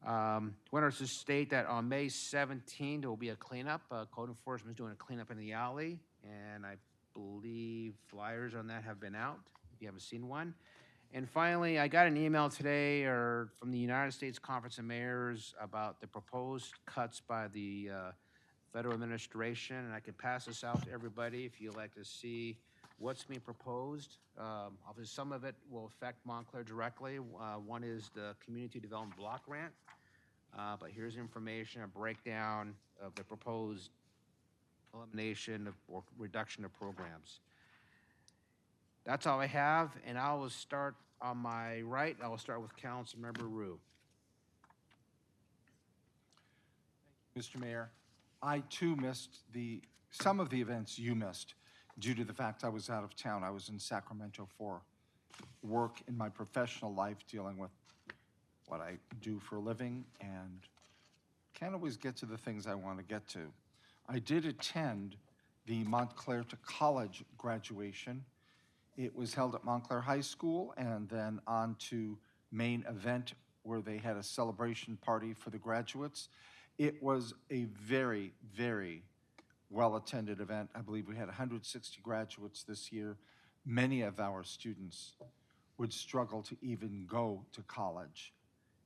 Wanted to state that on May 17th, there will be a cleanup. Code enforcement is doing a cleanup in the alley, and I believe flyers on that have been out, if you haven't seen one. And finally, I got an email today from the United States Conference of Mayors about the proposed cuts by the federal administration, and I can pass this out to everybody if you'd like to see what's being proposed. Obviously, some of it will affect Montclair directly. One is the Community Development Block Grant, but here's information, a breakdown of the proposed elimination or reduction of programs. That's all I have, and I will start on my right. I will start with Councilmember Rue. Mr. Mayor, I too missed some of the events you missed due to the fact I was out of town. I was in Sacramento for work in my professional life, dealing with what I do for a living, and can't always get to the things I want to get to. I did attend the Montclair to College graduation. It was held at Montclair High School, and then on to main event where they had a celebration party for the graduates. It was a very, very well-attended event. I believe we had 160 graduates this year. Many of our students would struggle to even go to college,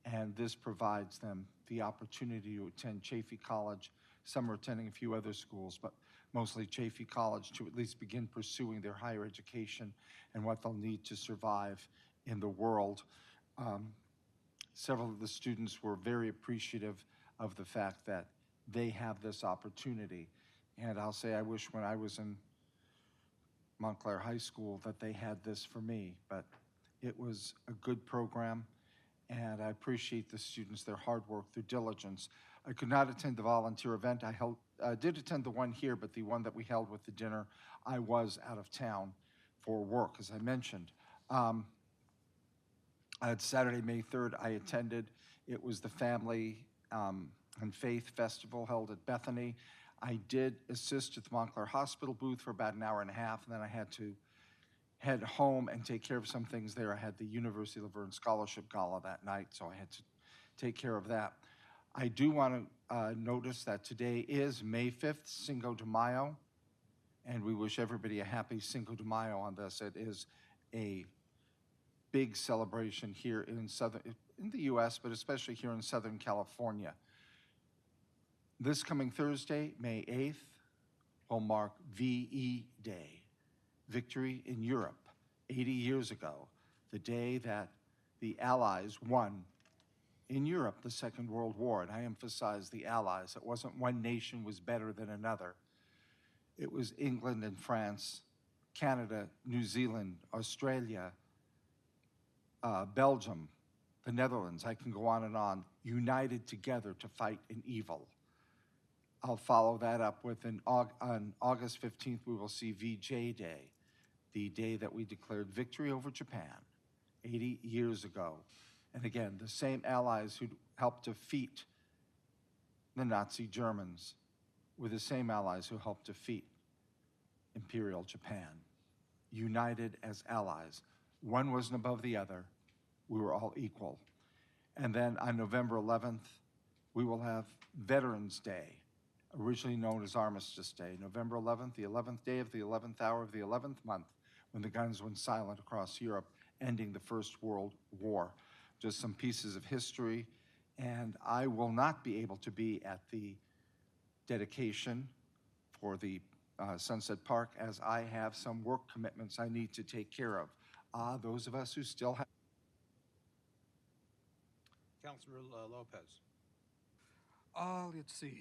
and this provides them the opportunity to attend Chaffey College. Some are attending a few other schools, but mostly Chaffey College, to at least begin pursuing their higher education and what they'll need to survive in the world. Several of the students were very appreciative of the fact that they have this opportunity. And I'll say I wish when I was in Montclair High School that they had this for me, but it was a good program, and I appreciate the students, their hard work, their diligence. I could not attend the volunteer event. I did attend the one here, but the one that we held with the dinner, I was out of town for work, as I mentioned. Saturday, May 3rd, I attended. It was the Family and Faith Festival held at Bethany. I did assist at the Montclair Hospital booth for about an hour and a half, and then I had to head home and take care of some things there. I had the University of Laverne Scholarship Gala that night, so I had to take care of that. I do want to notice that today is May 5th, Cinco de Mayo, and we wish everybody a happy Cinco de Mayo on this. It is a big celebration here in the U.S., but especially here in Southern California. This coming Thursday, May 8th, will mark VE Day, Victory in Europe, 80 years ago, the day that the Allies won in Europe the Second World War. And I emphasize the Allies. It wasn't one nation was better than another. It was England and France, Canada, New Zealand, Australia, Belgium, the Netherlands, I can go on, united together to fight an evil. I'll follow that up with on August 15th, we will see VJ Day, the day that we declared victory over Japan 80 years ago. And again, the same allies who helped defeat the Nazi Germans were the same allies who helped defeat Imperial Japan, united as allies. One wasn't above the other. We were all equal. And then on November 11th, we will have Veterans Day, originally known as Armistice Day. November 11th, the 11th day of the 11th hour of the 11th month, when the guns went silent across Europe, ending the First World War. Just some pieces of history. And I will not be able to be at the dedication for the Sunset Park, as I have some work commitments I need to take care of. Those of us who still have Councilor Lopez. Let's see.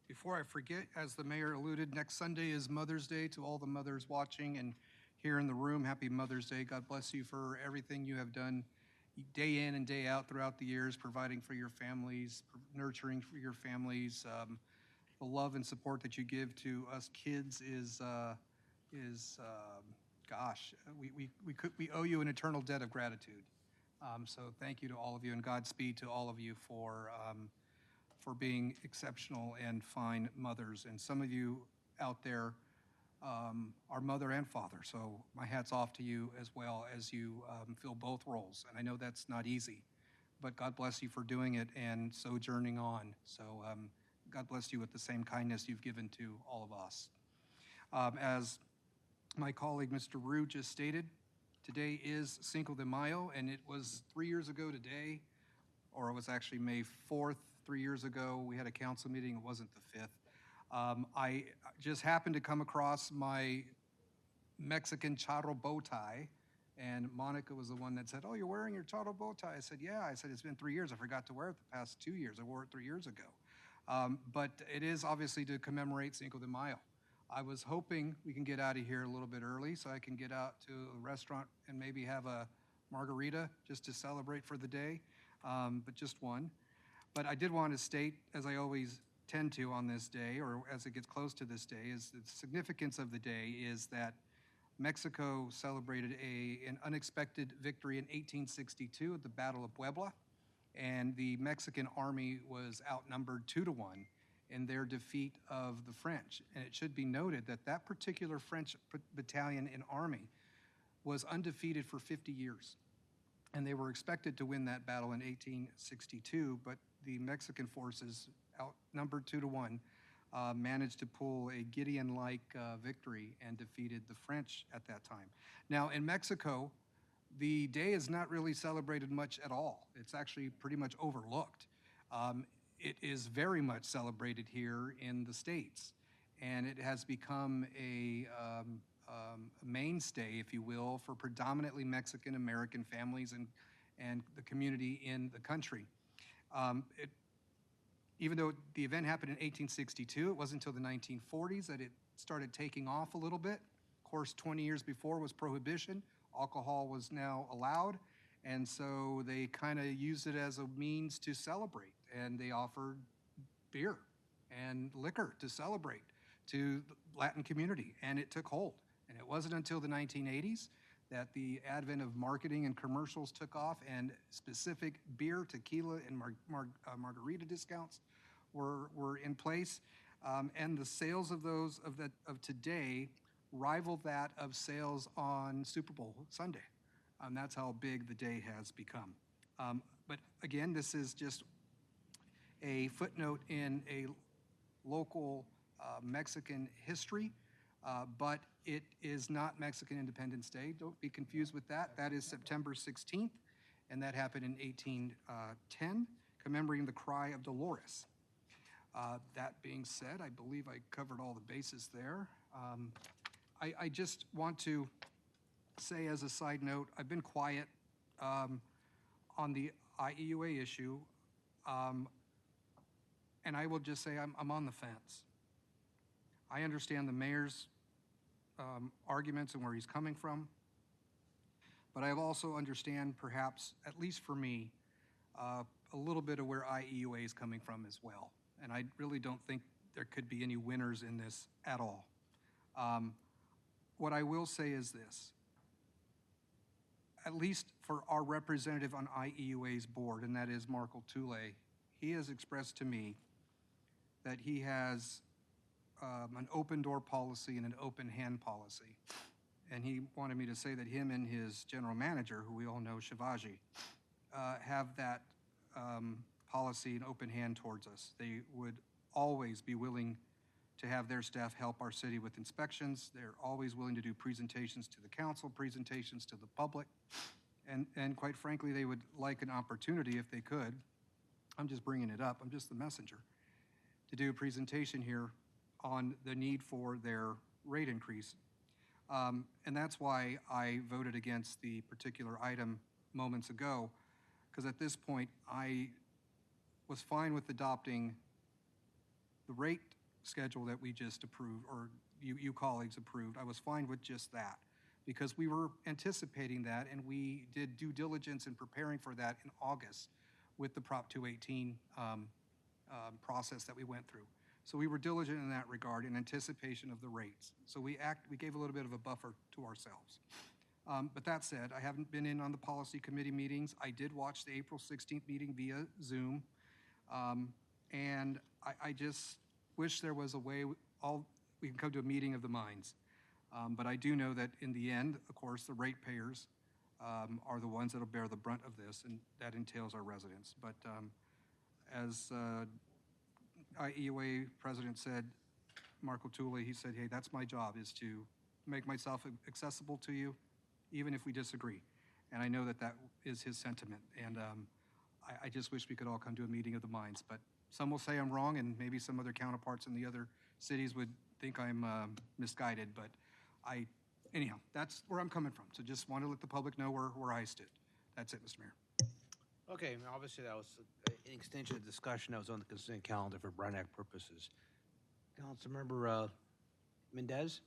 Before I forget, as the mayor alluded, next Sunday is Mother's Day. To all the mothers watching and here in the room, happy Mother's Day. God bless you for everything you have done day in and day out throughout the years, providing for your families, nurturing for your families. The love and support that you give to us kids is gosh, we owe you an eternal debt of gratitude. So thank you to all of you, and Godspeed to all of you for being exceptional and fine mothers. And some of you out there are mother and father, so my hat's off to you as well, as you fill both roles. And I know that's not easy, but God bless you for doing it and sojourning on. So God bless you with the same kindness you've given to all of us. As my colleague, Mr. Rue, just stated, today is Cinco de Mayo, and it was 3 years ago today, or it was actually May 4th, 3 years ago. We had a council meeting. It wasn't the 5th. I just happened to come across my Mexican charro bow tie, and Monica was the one that said, "Oh, you're wearing your charro bow tie." I said, "Yeah." I said, "It's been 3 years. I forgot to wear it the past 2 years. I wore it 3 years ago." But it is obviously to commemorate Cinco de Mayo. I was hoping we can get out of here a little bit early so I can get out to a restaurant and maybe have a margarita just to celebrate for the day, but just one. But I did want to state, as I always tend to on this day, or as it gets close to this day, is the significance of the day is that Mexico celebrated an unexpected victory in 1862 at the Battle of Puebla, and the Mexican army was outnumbered 2-1 in their defeat of the French. And it should be noted that that particular French battalion and army was undefeated for 50 years. And they were expected to win that battle in 1862, but the Mexican forces outnumbered 2-1, managed to pull a Gideon-like victory and defeated the French at that time. Now, in Mexico, the day is not really celebrated much at all. It's actually pretty much overlooked. It is very much celebrated here in the States, and it has become a mainstay, if you will, for predominantly Mexican-American families and the community in the country. Even though the event happened in 1862, it wasn't until the 1940s that it started taking off a little bit. Of course, 20 years before was Prohibition. Alcohol was now allowed, and so they kind of used it as a means to celebrate, and they offered beer and liquor to celebrate to the Latin community, and it took hold. And it wasn't until the 1980s that the advent of marketing and commercials took off, and specific beer, tequila, and margarita discounts were in place. And the sales of those of today rival that of sales on Super Bowl Sunday. That's how big the day has become. But again, this is just a footnote in a local Mexican history, but it is not Mexican Independence Day. Don't be confused with that. That is September 16th, and that happened in 1810, commemorating the Cry of Dolores. That being said, I believe I covered all the bases there. I just want to say as a side note, I've been quiet on the IEUA issue, and I will just say I'm on the fence. I understand the mayor's arguments and where he's coming from, but I also understand perhaps, at least for me, a little bit of where IEUA is coming from as well. And I really don't think there could be any winners in this at all. What I will say is this. At least for our representative on IEUA's board, and that is Marco Tule, he has expressed to me that he has an open door policy and an open hand policy. And he wanted me to say that him and his general manager, who we all know, Shivaji, have that policy and open hand towards us. They would always be willing to have their staff help our city with inspections. They're always willing to do presentations to the council, presentations to the public, and quite frankly, they would like an opportunity if they could. I'm just bringing it up, I'm just the messenger, to do a presentation here on the need for their rate increase. And that's why I voted against the particular item moments ago, because at this point, I was fine with adopting the rate schedule that we just approved, or you colleagues approved. I was fine with just that, because we were anticipating that, and we did due diligence in preparing for that in August with the Prop 218 process that we went through. So we were diligent in that regard in anticipation of the rates. So we gave a little bit of a buffer to ourselves. But that said, I haven't been in on the policy committee meetings. I did watch the April 16th meeting via Zoom. And I just wish there was a way we can come to a meeting of the minds. But I do know that in the end, of course, the ratepayers are the ones that will bear the brunt of this, and that entails our residents. But as IEUA president said, Marco Tule, he said, hey, that's my job, is to make myself accessible to you, even if we disagree. And I know that that is his sentiment. And I just wish we could all come to a meeting of the minds. But some will say I'm wrong, and maybe some other counterparts in the other cities would think I'm misguided. But anyhow, that's where I'm coming from. So just want to let the public know where I stood. That's it, Mr. Mayor. Okay, obviously that was an extension of discussion that was on the consent calendar for Brown Act purposes. Councilmember Mendez?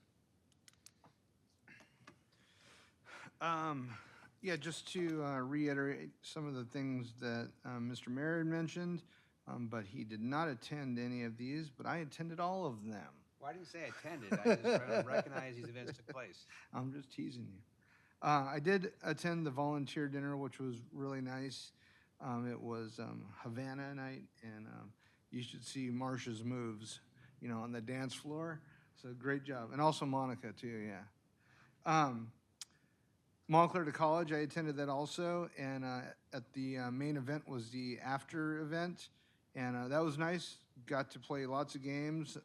Yeah, just to reiterate some of the things that Mr. Mayor had mentioned, but he did not attend any of these, but I attended all of them. Well, I didn't say attended. I just recognize these events took place. I'm just teasing you. I did attend the volunteer dinner, which was really nice. It was Havana night, and you should see Marsha's moves, on the dance floor. So great job. And also Monica, too, yeah. Montclair to College, I attended that also, and at the main event was the after event, And that was nice. Got to play lots of games.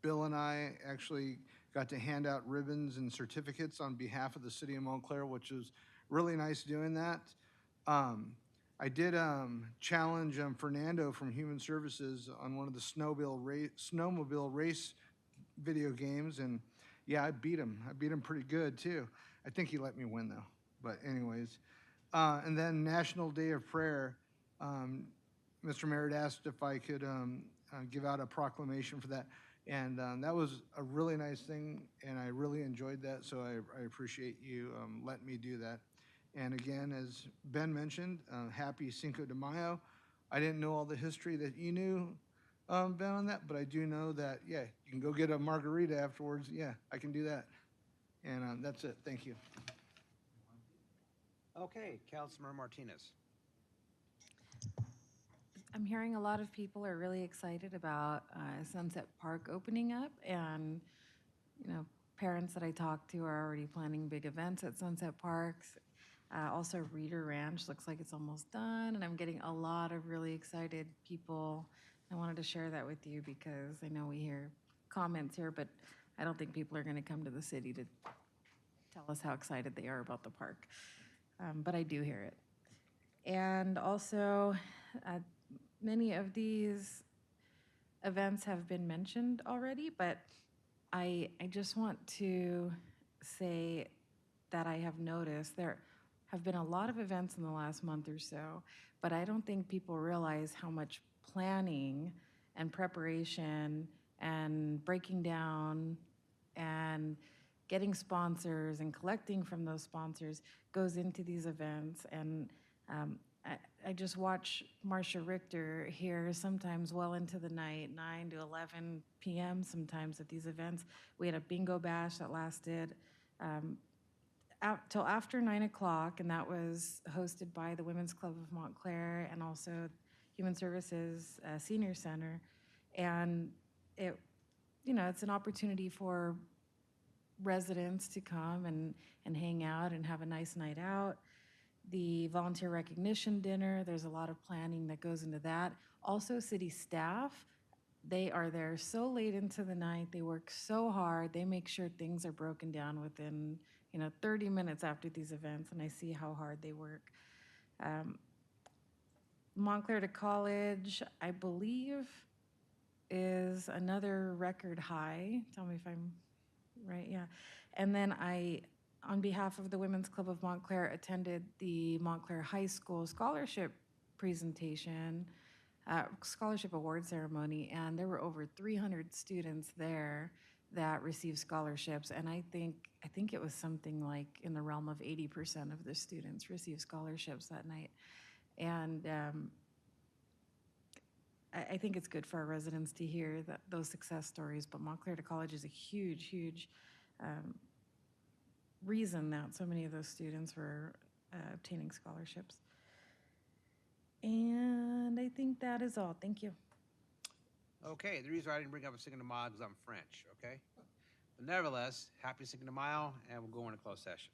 Bill and I actually got to hand out ribbons and certificates on behalf of the city of Montclair, which was really nice doing that. I did challenge Fernando from Human Services on one of the snowmobile race video games, and yeah, I beat him. I beat him pretty good too. I think he let me win though. But anyways, and then National Day of Prayer. Mr. Merritt asked if I could give out a proclamation for that, and that was a really nice thing, and I really enjoyed that. So I appreciate you letting me do that. And again, as Ben mentioned, happy Cinco de Mayo. I didn't know all the history that you knew, Ben, on that, but I do know that, yeah, you can go get a margarita afterwards. Yeah, I can do that. And that's it. Thank you. Okay, Councilmember Martinez. I'm hearing a lot of people are really excited about Sunset Park opening up, and parents that I talk to are already planning big events at Sunset Parks. Also, Reader Ranch looks like it's almost done, and I'm getting a lot of really excited people. I wanted to share that with you because I know we hear comments here, but I don't think people are going to come to the city to tell us how excited they are about the park. But I do hear it. And also, many of these events have been mentioned already, but I just want to say that I have noticed there have been a lot of events in the last month or so, but I don't think people realize how much planning and preparation and breaking down and getting sponsors and collecting from those sponsors goes into these events. And I just watch Marcia Richter here sometimes well into the night, 9 to 11 p.m. sometimes at these events. We had a bingo bash that lasted till after 9 o'clock, and that was hosted by the Women's Club of Montclair and also Human Services Senior Center. And it's an opportunity for residents to come and hang out and have a nice night out. The volunteer recognition dinner, there's a lot of planning that goes into that. Also, city staff, they are there so late into the night. They work so hard. They make sure things are broken down within 30 minutes after these events, and I see how hard they work. Montclair to College, I believe, is another record high. Tell me if I'm right, yeah. And then on behalf of the Women's Club of Montclair, attended the Montclair High School scholarship presentation, scholarship award ceremony, and there were over 300 students there that received scholarships, and I think it was something like in the realm of 80% of the students received scholarships that night. And I think it's good for our residents to hear those success stories, but Montclair to College is a huge, huge reason that so many of those students were obtaining scholarships. And I think that is all. Thank you. Okay, the reason I didn't bring up a Cinco de Mayo is I'm French, okay? But nevertheless, happy Cinco de Mayo, and we'll go into closed session.